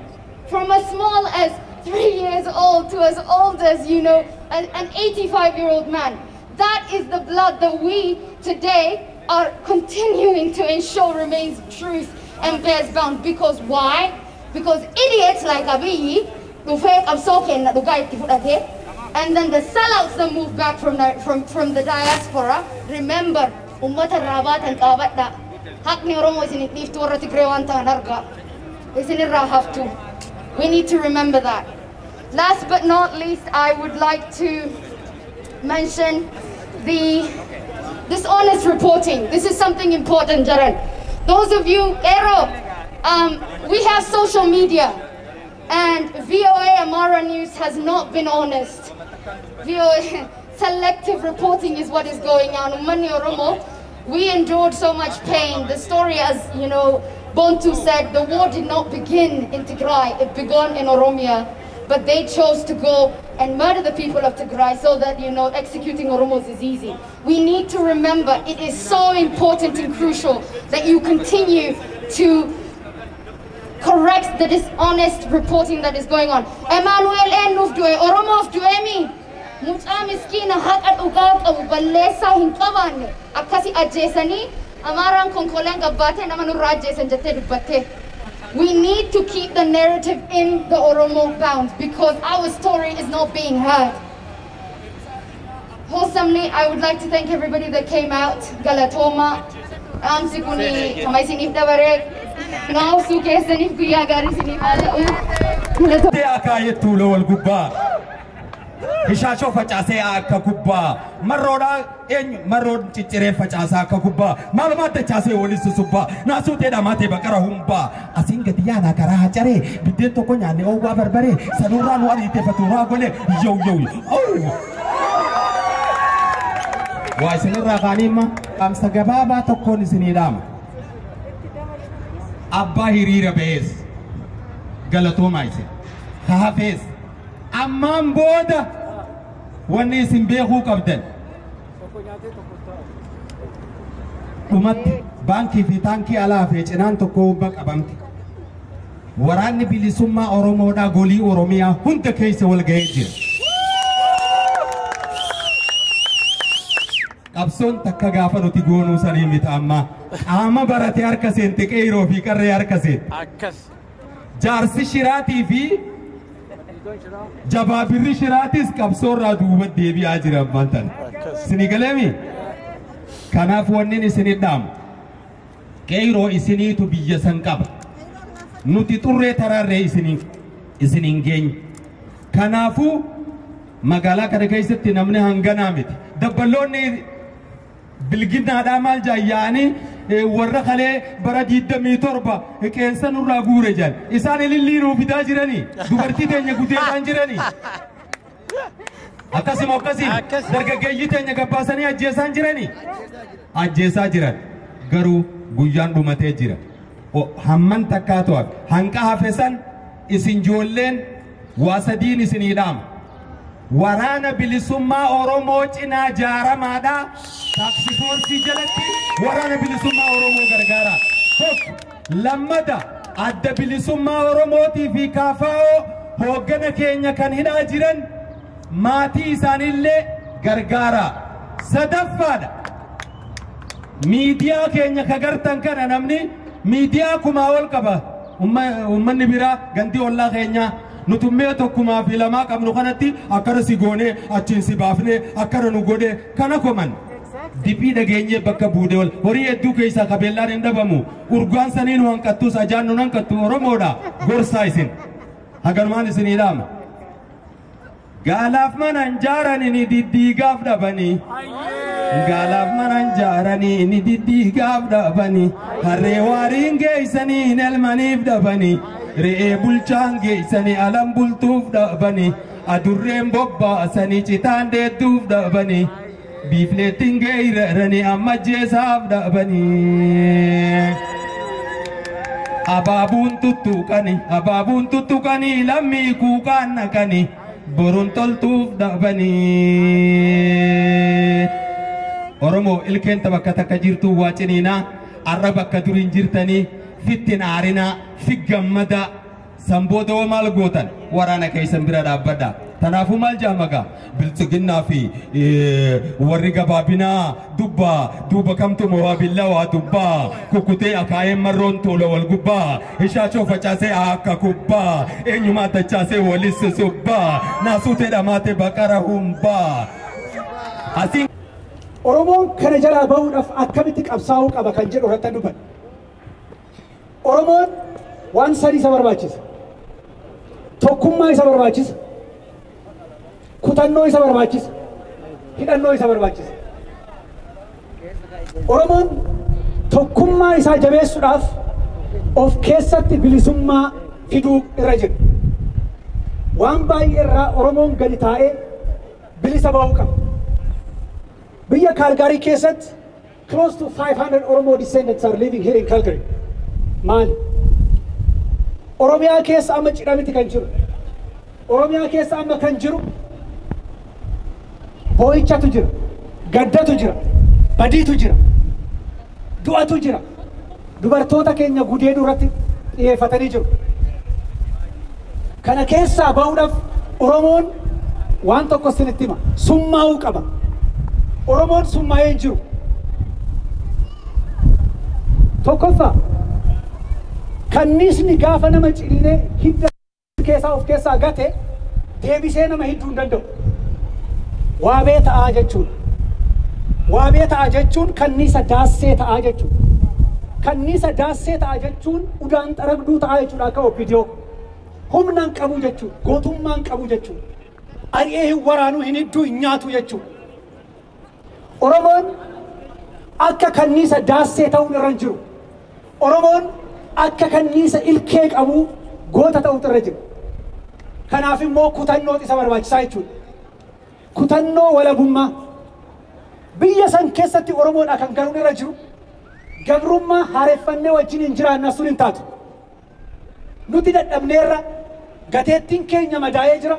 from as small as 3 years old to as old as, you know, an 85-year-old man. That is the blood that we today are continuing to ensure remains truth and bears bound. Because why? Because idiots like Abiy, and then the sellouts that move back from the diaspora, remember, Ummata Rabat and Kabata, Hakni Oromo is in it, leave to Ratigrewanta and Arga. Isn't it have to? We need to remember that. Last but not least, I would like to mention the dishonest reporting. This is something important, Jaran. Those of you, we have social media, and VOA Amara News has not been honest. VOA selective reporting is what is going on. Umani Oromo, we endured so much pain. The story, as you know, Bontu said, the war did not begin in Tigray, it began in Oromia. But they chose to go and murder the people of Tigray so that, you know, executing Oromos is easy. We need to remember it is so important and crucial that you continue to correct the dishonest reporting that is going on. Emmanuel Nufdue, Oromo of Duemi, Mucha Miskina Hakat Ugak Abu Balesa Hinkavan, Akasi Ajesani, Amaran Konkolenga Bate, Namanu Rajes and Jate Bate. We need to keep the narrative in the Oromo bounds because our story is not being heard. Wholesomely, I would like to thank everybody that came out. Galatoma, Amsikuni, Kamaisinif Dabarek, Now Sukesanif Guyagari Sinif. They are Kayetulo and Guba. Hishacho Fachase Kakuba, Maroda, Marod Chichire Fachasa Kakuba, Malamate Chase Olisuba, Nasute Damate Bakarahumba, I think Diana Karahachare, Bidento Konya, the old Barbare, Sanuran Wadi Tepaturagole, Yo Yo. Oh! Why Senora Ganima? I'm Sagababa to Konisinidam. Abba Hiriira base, Galatoma, Kahafes. Amman boda wanni isin beekuu qabdan dhumatti baankii fi taankii alaa fi cinaan tokko hubba qabamti waraanni bilisummaa Oromoodhaa golii Oromiyaa hunda keessa wal ga'ee jira qabsoon takka gaafa nuti goonuu sanii miti amma qaama barate harka seente qeeroo fi qarree harka seente jaarsi shiraatii fi Jababirri Shiratis qabsoorraa duuba deebi'aa jira ammantan. Isinii galeemi? Kanaaf wanni isinii dhaamu. Qeeroo isiniitu biyya san qaba. Nuti xurree taraarree isiniin geenye. Kanaafuu magaalaa kana keessatti namni hanganaa miti. Dabballoonni bilginnaadhaa maal jaayyaanii warra kalee bara 27 qeensa nurraa guure jaan isaan ililliinuu fidaa jiranii dubartii teenya gudeedhaan jiranii akkasuma dargaggeeyyii teenya gabbaasanii ajjeesaan jiranii ajjeesaa jiran garuu guyyaan dhumatee jira hamman takkaatu hafe hanqa hafe san isin joolleen waa sadiin isinii dhaama waraana bilisummaa Oromoo cinaa jaaramaadhaa taksi foorsii jalatti waraana bilisummaa Oromoo gargaara. Lammata adda bilisummaa Oromootii fi KFO hooggana keenya kan hidhaa jiran maatii isaanillee gargaara. Sadaffaadha miidiyaa keenya kagartan kana namni miidiyaa kumaa ol qaba ummanni biraa gantii ollaa keenyaa nutummee tokkumaa fi lamaa qabnu kanatti akkana si goonee achiin si baafnee akkana nu godhee kana koman dibii dhageenyee bakka buudee ol horii hedduu keessaa qabeellaan hin dhabamu urgaan saniin hanqattus ajaan nun hanqattu Oromoodha gorsaa isin haganumaan isinii dhaama gaalaaf mana hin jaaranii ni diddiigaaf dhabanii gaalaaf mana hin jaaranii ni diddiigaaf dhabanii harree waariin geessanii hin elmaniif dhabanii re'ee bulchaan geessanii alan bultuuf dhaabanii adurreen bobbaasanii citaan deedduuf dhaabanii biifleettiin geeyraranii amma jeesaaf dhaabanii abaabuun tuttuqanii lammii kuuqaan naqanii boruun toltuuf dhaabanii Oromoo ilkeen bakka takka jirtu waa ciniinaa arra bakka duriin jirtanii fittin aarinaa fi gammada sanbooda maal gootan waraana keessan bira dhaabbadha. Tanaafuu maal jaamaga bilxiginnaa fi warri gabaabinaa duuba kamtu mo'aabillaa waa dubbaa kukkutee akaayeen marroon tola wal gubbaa ishaachoo facaasee akka kubbaa eenyumaa dachaasee walis subbaa naasuutee dhamaatee baqara humbaa. Oromoon kana jalaa bahuudhaaf akkamitti qabsaa'uu qaba kan jedhu irratti dubban. Oromoon waan sadii isa barbaachisa. Tokkummaa isa barbaachisa. Kutannoo isa barbaachisa. Hidhannoo isa barbaachisa. Oromoon tokkummaa isaa jabeessuudhaaf of keessatti bilisummaa fiduu irra jira. Waan baay'ee irraa Oromoon gadi taa'ee bilisa bahuu qaba. Biyya Calgary keessatti close to 500 Oromo descendants are living here in Calgary. Maali? Oromiyaa keessa amma cidhamiti kan jiru. Oromiyaa keessa amma kan jiru boo'ichatu jira, gaddatu jira, badiitu jira, du'atu jira. Dubartoota keenya gudeeduu irratti xiyyeeffatanii jiru. Kana keessaa bahuudhaaf Oromoon waan tokko isinitti hima. Summaa'uu qaba. Oromoon summaa'ee hin jiru. Tokkoffaa kanniisni gaafa nama cidhinee hidda keessaa of keessaa gate deebisee nama hidduu hin danda'u. Waabee ta'aa jechuudha. Waabee ta'aa jechuun kanniisa daassee ta'aa jechuudha. Kanniisa daassee ta'aa jechuun udaan xaragduu ta'aa jechuudha akka obbidiyoo. Humnaan qabu jechuudha. Gootummaan qabu jechuudha. Ari'ee hin waraanuu hin hidduu hin nyaatu jechuudha. Oromoon akka kanniisa daassee ta'uun irra hin jiru. Oromoon akka kanniisa ilkee qabu goota ta'uun irra jiru. Kanaaf immoo kutannoo isa barbaachisaa jechuudha. Kutannoo walabummaa. Biyya san keessatti Oromoodha kan garuun irra jiru. Gabrummaa haareffannee wajjin hin jiraanna sun hin taatu. Nuti dadhabneerra gateettiin keenya madaa'ee jira.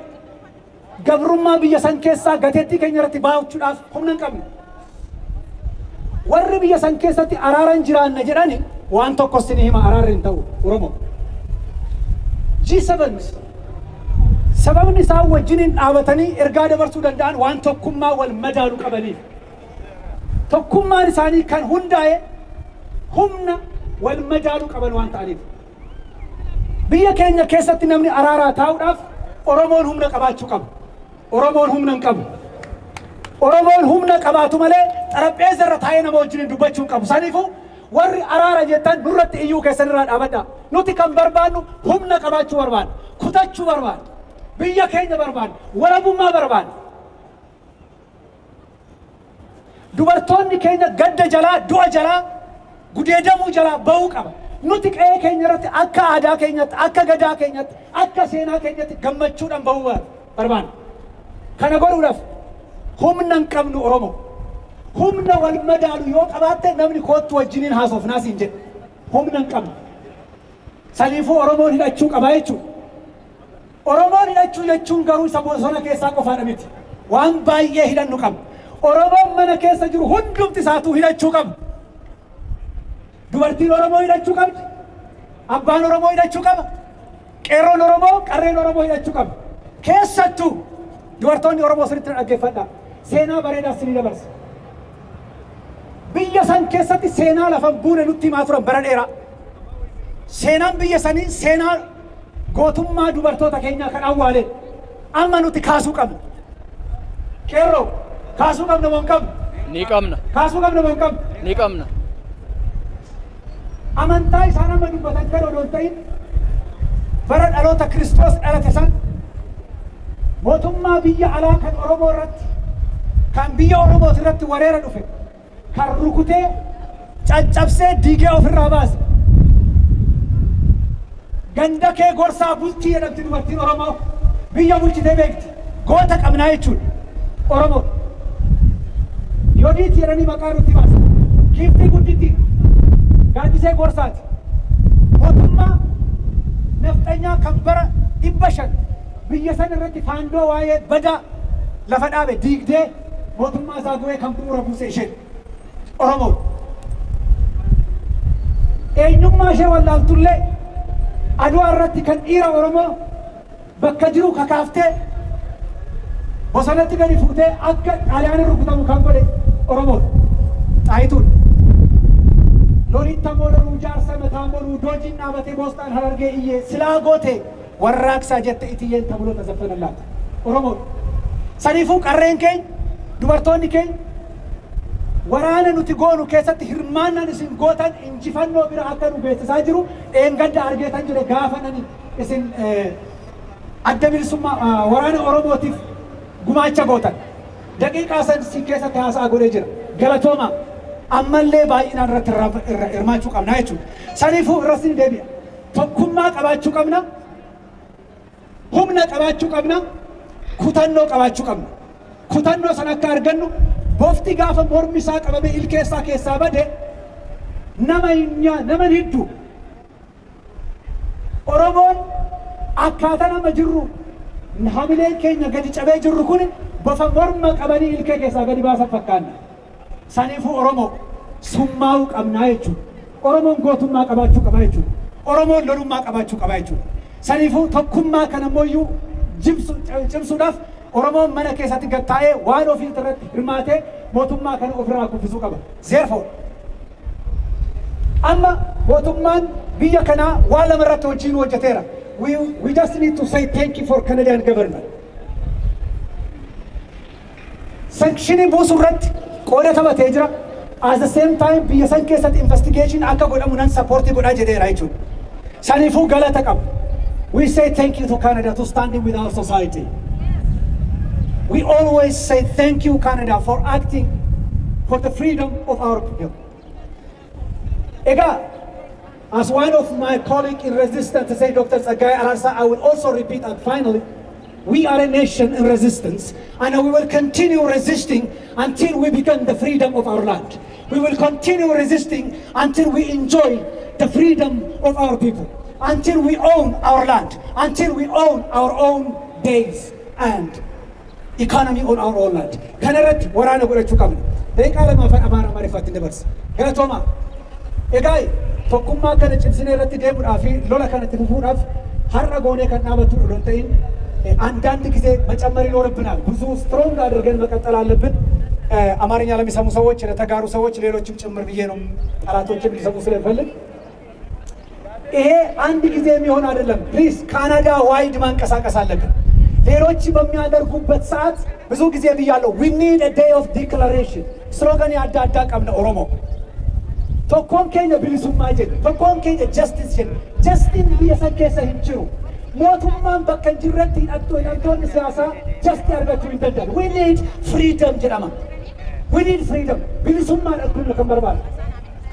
Gabrummaa biyya san keessaa gateettii keenya irratti baachuudhaaf humna hin qabne. Warri biyya san keessatti araaran jiraanna jedhani waan tokko isin hima araarri hin ta'u Oromoo. G7 sababni isaan wajjiniin dhaabatanii ergaa dabarsuu danda'an waan tokkummaa wal madaalu qabaniif. Tokkummaan isaanii kan hundaa'e humna wal madaalu qaban waan ta'aniif. Biyya keenya keessatti namni araaraa taa'uudhaaf Oromoon humna qabaachuu qaba. Oromoon humna hin qabu. Oromoon humna qabaatu malee xarapheeza irra taa'ee nama wajjin dubbachuu qabu. Saniifuu warri araara jettan nurratti iyyuu keessan irraa dhaabadha. Nuti kan barbaannu humna qabaachuu barbaanna. Kutachuu barbaanna. Biyya keenya barbaanna. Walabummaa barbaanna. Dubartoonni keenya gadda jalaa, du'a jalaa, gudeedamuu jalaa bahuu qaba. Nuti qe'ee keenya irratti akka aadaa keenyatti, akka gadaa keenyatti, akka seenaa keenyatti gammachuudhaan bahuu barbaanna. Kana godhuudhaaf humna hin qabnu Oromoo. Humna wal madaalu yoo qabaatte namni kootu wajjiniin haasofnaas hin jedhu. Humna hin qabnu. Saniifuu Oromoon hidhachuu qabaa jechuudha. Oromoon hidhachuu jechuun garuu isa bosona keessaa qofaadha miti. Waan baay'ee hidhannu qabna. Oromoon mana keessa jiru hundumti isaatuu hidhachuu qabna. Dubartiin Oromoo hidhachuu qabdi. Abbaan Oromoo hidhachuu qaba. Qeerroon Oromoo, qarreen Oromoo hidhachuu qaba. Keessattuu dubartoonni Oromoo sirriitti dhaggeeffadhaa. Seenaa bareedaa isinii dabarsa. Biyya san keessatti seenaa lafan buune nutti himaa turan bara dheeraa. Seenaan biyya sanii seenaa gootummaa dubartoota keenyaa kan awwaalee amma nuti kaasuu qabna. Qeerroo kaasuu qabna moo hin qabnu? Ni qabna. Kaasuu qabna moo hin qabnu? Ni qabna. Amantaa isaan amma dubbatan kan odoo hin ta'in bara dhaloota Kiristoos dhalate san mootummaa biyya alaa kan Oromoo irratti kan biyya Oromoo irratti wareera dhufe kan rukutee caccabsee diigee ofirraa baase ganda kee gorsaa bultii jedhamti dubartiin Oromoo biyya bulchitee beekti goota qabnaa jechuudha Oromoo yooniiti jedhanii maqaa nutti baasa giiftii gudditti gaaddisee gorsaati mootummaa nafxanyaa kan bara 500 biyya san irratti faandoo waa'ee badaa lafa dhaabe diigdee mootummaa isaa gubee kan bu'uura buuse isheen Oromoo eenyummaa ishee wallaaltullee Adwaa irratti kan dhiira Oromoo bakka jiru kakaaftee bosonatti gadi fuutee akka xaaliyaan rukutamu kan godhe Oromoo Xaayituun lolitta mooluu jaarsa mataa mooluu doojiin dhaabatee boostaan harargee iyyee silaa goote warraaqsaa jette itiyyeen tabuloota zaffanallaata Oromoo saniifuu qarreen keenya dubartoonni keenya waraana nuti goonu keessatti hirmaannaan isin gootan injifannoo bira akka nu beeksisaa jiru dheengadda argeetan jire gaafanani isin adda bilisummaa waraana Oromootiif gumaacha gootan daqiiqaa san si keessatti haasaa godhee jira galatooma ammallee baay'inaan irratti hirmaachuu qabna jechuudha saniifuu irratti deebi'a tokkummaa qabaachuu qabna humna qabaachuu qabna kutannoo qabaachuu qabna kutannoo san akka argannu bofti gaafa mormi isaa qabame ilkeessaa keessaa bade nama hiddu Oromoon akkaataa nama jirru hamileen keenya gadi cabee jirru kun bofa morma qabanii ilkee keessaa gadi baasan fakkaanna saniifuu Oromoo summaa'uu qabnaa jechuudha Oromoon gootummaa qabaachuu qabaa jechuudha Oromoon lolummaa qabaachuu qabaa jechuudha saniifuu tokkummaa kana mooyyuu cimsuudhaaf Oromoon mana keessatti gattaa'ee waan ofii irratti hirmaatee mootummaa kana ofirraa kuffisuu qaba. Therefore, amma mootummaan biyya kanaa waan lama irratti wajjin hojjeteera. We just need to say thank you for Canadian government. Sanctionii buusuu irratti qooda taphatee jira. At the same time biyya san keessatti investigation akka godhamu nan supportii godhaa jedheera jechuudha. Saniifuu galata qaba. We say thank you to Canada to standing with our society. We always say thank you, Canada, for acting for the freedom of our people. Ega, as one of my colleagues in resistance, say Dr. Tsaggai Ararsa, I will also repeat and finally, we are a nation in resistance and we will continue resisting until we become the freedom of our land. We will continue resisting until we enjoy the freedom of our people, until we own our land, until we own our own days and economy on our own land. Kanarat warana godhachuu qabna. Deeqaa lama afaan Amaaraa Amaariffatti dabarsa. Galatooma. Egaa tokkummaa kana cimsinee irratti deemuudhaaf fi lola kanatti fufuudhaaf har'a goonee kan dhaabatu odoo ta'in አንዳንድ ጊዜ መጨመር ይኖርብናል። ብዙ ስትሮንግ አድርገን መቀጠል አለብን። አማርኛ ለሚሰሙ ሰዎች ለተጋሩ ሰዎች ሌሎችም ጭምር ብዬ ነው ቃላቶችን ሊሰሙ ስለፈልግ ይሄ አንድ ጊዜ የሚሆን አይደለም። ፕሊዝ ካናዳ ዋይድ ማንቀሳቀስ አለብን። ሌሎች በሚያደርጉበት ሰዓት ብዙ ጊዜ ብያለሁ we need a day of declaration ስሎጋን ያዳዳ ቀብነ ኦሮሞ tokkoon keenya bilisummaa jedhu tokkoon keenya justice jedhu justin biyya san keessa hin jiru mootummaan bakka hin jirretti hidhattoonni siyaasaa justi argachuu hin danda'an we need freedom jedhama we need freedom bilisummaa dhagguun kan barbaadu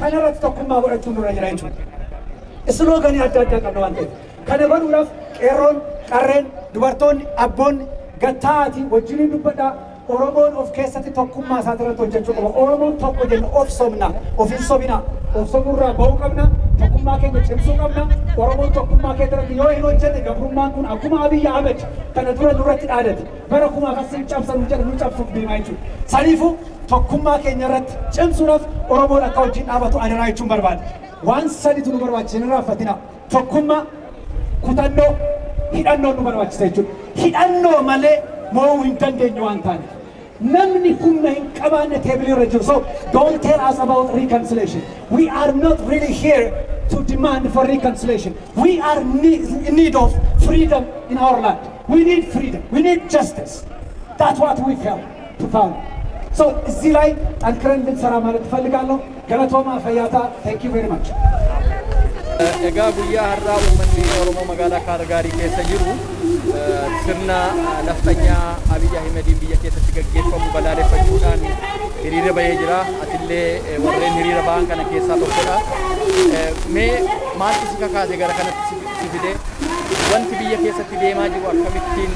kanarratti tokkummaa godhachuu nurra jira jechuudha slooganii adda addaa qabna waan ta'eef kana godhuudhaaf qeerroon qarreen dubartoonni abboonni gattaati wajjiniin dubbadhaa Oromoon of keessatti tokkummaa isaa irratti hojjechuu qaba. Oromoon tokko jenna of sobna, of hin sobina. Of soburraa bahuu qabna, tokkummaa keenya cimsuu qabna. Oromoon tokkummaa keenya irratti yoo hin hojjenne gabrummaan kun akkuma Abiyyi Ahmed kana dura nurratti dhaadate. Bara kuma akkasii cabsan jedhu nu cabsuuf deemaa jechuudha. Saniifuu tokkummaa keenya irratti cimsuudhaaf Oromoon akka wajjin dhaabatu adaraa jechuun barbaada. Waan sadiitu nu barbaachisa hin raaffatina. Tokkummaa, kutannoo, hidhannoo nu barbaachisa jechuudha. Hidhannoo malee moo'uu hin dandeenyu waan taaneef. Namni humna hin qabaanne teebilii irra jiru. So don't tell us about reconciliation. We are not really here to demand for reconciliation. We are in need of freedom in our land. We need freedom. We need justice. That's what we felt to found. So እዚህ ላይ ጠንክረን እንድንሰራ ማለት እፈልጋለሁ። ገለቶማ ፈያታ thank you very much. Egaa guyyaa har'aa uummanni Oromoo magaalaa Kaalgaarii keessa jiru sirna naftanyaa Abiyyi Ahmediin biyya keessatti gaggeeffamu balaaleffachuudhaan hiriira bahee jira. Atillee warreen hiriira bahan kana keessaa tokkodha. mee maaltu si kakaase gara kanatti si fide wanti biyya keessatti deemaa jiru akkamittiin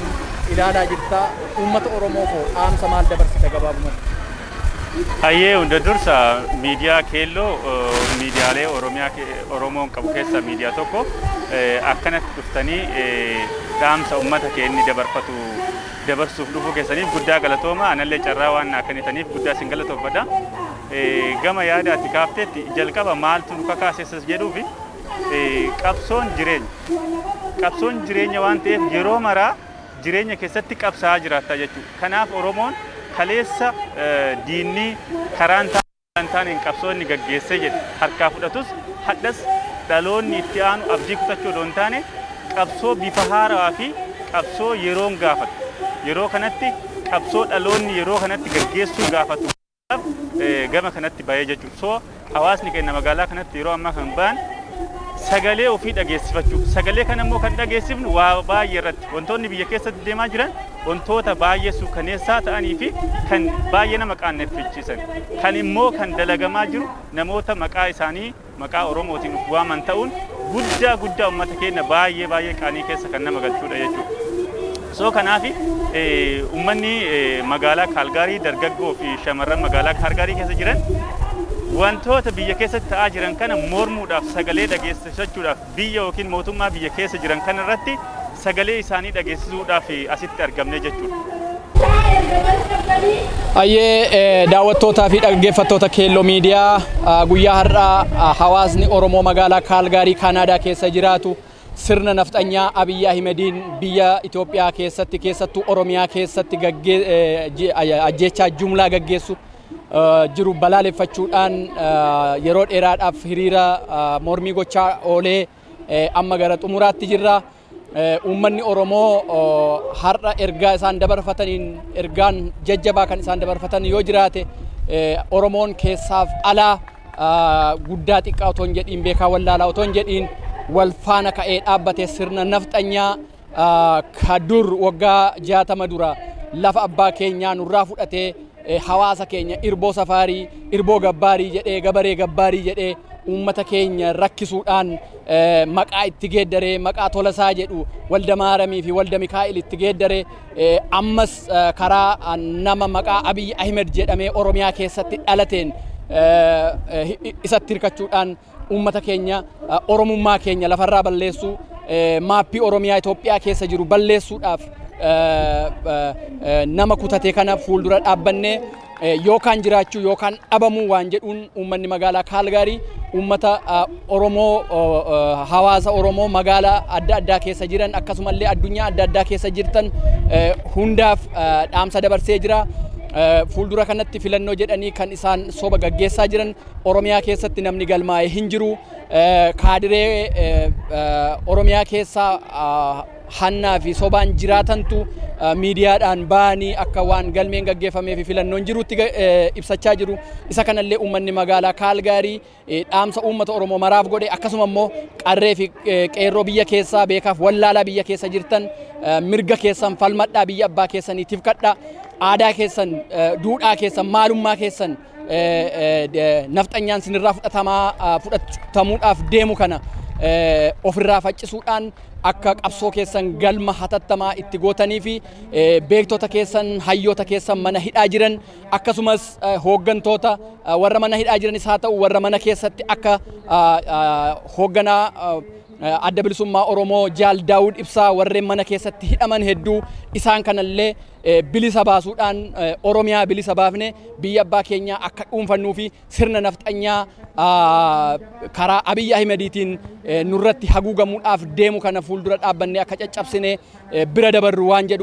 ilaalaa jirta uummata Oromoo koo dhaamsa maal dabarsita gabaabumatti? Hayyee hunda dursa miidiyaa keelloo miidiyaalee Oromoon qabu keessa miidiyaa tokko akkanatti dhuftanii dhaamsa uummata keenya dabarsuuf dhufuu keessaniif guddaa galatooma anallee carraa waan akkanitaniif guddaa sin galatoofadha. Gama yaadaatti kaafteetti jalqaba maaltu nu kakaaseessas jedhuufi qabsoon jireenya waan ta'eef yeroo maraa jireenya keessatti qabsaa jiraata jechuudha. Kanaaf Oromoon kaleessa diinni karaan taaneen qabsoonni gaggeessee jedhe harkaa fudhatus hadhas dhaloonni itti aanu abdii kutachuu odoo hin taane qabsoo bifa haarawaa fi qabsoo yeroon gaafatu. Yeroo kanatti qabsoo dhaloonni yeroo kanatti gaggeessuu gaafatu gama kanatti bahee jechuudha. So hawaasni keenya magaalaa kanatti yeroo ammaa kan ba'an sagalee ofii dhageessifachuu. Sagalee kana immoo kan dhageessifnu waa baay'ee irratti wantoonni biyya keessatti deemaa jiran wantoota baay'ee suukaneessaa ta'anii fi kan baay'ee nama qaanneeffachiisan. Kan immoo kan dalagamaa jiru namoota maqaa isaanii maqaa Oromootiin waaman ta'uun guddaa uummata keenya baay'ee qaanii keessa kan nama galchuudha jechuudha. So kanaaf uummanni magaalaa Calgary dargaggoo fi shamarran magaalaa Calgary keessa jiran wantoota biyya keessatti ta'aa jiran kana mormuudhaaf sagalee dhageessifachuudhaaf biyya yookiin mootummaa biyya keessa jiran kana irratti sagalee isaanii dhageessisuudhaaf asitti argamne jechuudha. Hayyee daawwattootaa fi dhaggeeffattoota keelloo miidiyaa guyyaa har'aa hawaasni Oromoo magaalaa Calgary Kanaadaa keessa jiraatu sirna nafxanyaa Abiyyi Ahimediin biyya Itoophiyaa keessatti keessattuu Oromiyaa keessatti ajjeechaa jumlaa gaggeessu jiru balaaleffachuudhaan yeroo dheeraadhaaf hiriira mormii gochaa oolee amma gara xumuraatti jirra. Uummanni Oromoo har'a ergaa isaan dabarfataniin ergaan jajjabaa kan isaan dabarfatan yoo jiraate Oromoon keessaaf alaa guddaa xiqqaa otoo hin jedhiin beekaa wallaalaa otoo hin jedhiin wal faana ka'ee dhaabbatee sirna nafxanyaa ka dur waggaa 60 dura lafa abbaa keenyaa nurraa fudhatee hawaasa keenya irboo safaarii irboo gabbaarii jedhee gabaree gabbaarii jedhee uummata keenya rakkisuudhaan maqaa itti geeddaree maqaa Tolasaa jedhu Walda Maaramii fi Walda Mikaa'il itti geeddaree ammas karaa nama maqaa Abiyyi Ahmed jedhamee Oromiyaa keessatti dhalateen isatti hirkachuudhaan uummata keenya Oromummaa keenya lafarraa balleessuu maappii Oromiyaa Itoophiyaa keessa jiru balleessuudhaaf nama kutatee kana fuuldura dhaabbannee yookaan jiraachuu yookaan dhabamuu waan jedhuun uummanni magaalaa Calgary uummata Oromoo hawaasa Oromoo magaalaa adda addaa keessa jiran akkasumallee addunyaa adda addaa keessa jirtan hundaaf dhaamsa dabarsee jira. Fuuldura kanatti filannoo jedhanii kan isaan soba gaggeessaa jiran Oromiyaa keessatti namni galmaa'ee hin jiru. Kaadiree Oromiyaa keessaa hannaa fi sobaan jiraatantu miidiyaadhaan ba'anii akka waan galmeen gaggeeffamee fi filannoon jirutti ibsachaa jiru. Isa kanallee uummanni magaalaa Calgary dhaamsa uummata Oromoo maraaf godhe akkasuma immoo qarree fi qeerroo biyya keessaa beekaaf wallaalaa biyya keessa jirtan mirga keessan falmadhaa biyya abbaa keessaniitiif kadhaa. Aadaa keessan duudhaa keessan maalummaa keessan nafxanyaan sinirraa fudhatamuudhaaf deemu kana ofirraa faccisuudhaan akka qabsoo keessan galma hatattamaa itti gootanii fi beektota keessan hayyoota keessan mana hidhaa jiran akkasumas hooggantoota warra mana hidhaa jiranis haa ta'u warra mana keessatti akka hoogganaa adda bilisummaa Oromoo Jaal Daawud Ibsaa warreen mana keessatti hidhaman hedduu isaan kanallee bilisa baasuudhaan Oromiyaa bilisa baafne biyya abbaa keenyaa akka dhuunfannuu fi sirna nafxanyaa karaa Abiyyi Ahimediitiin nurratti haguugamuudhaaf deemu kana fuuldura dhaabbannee akka caccabsine bira dabarru waan jedhu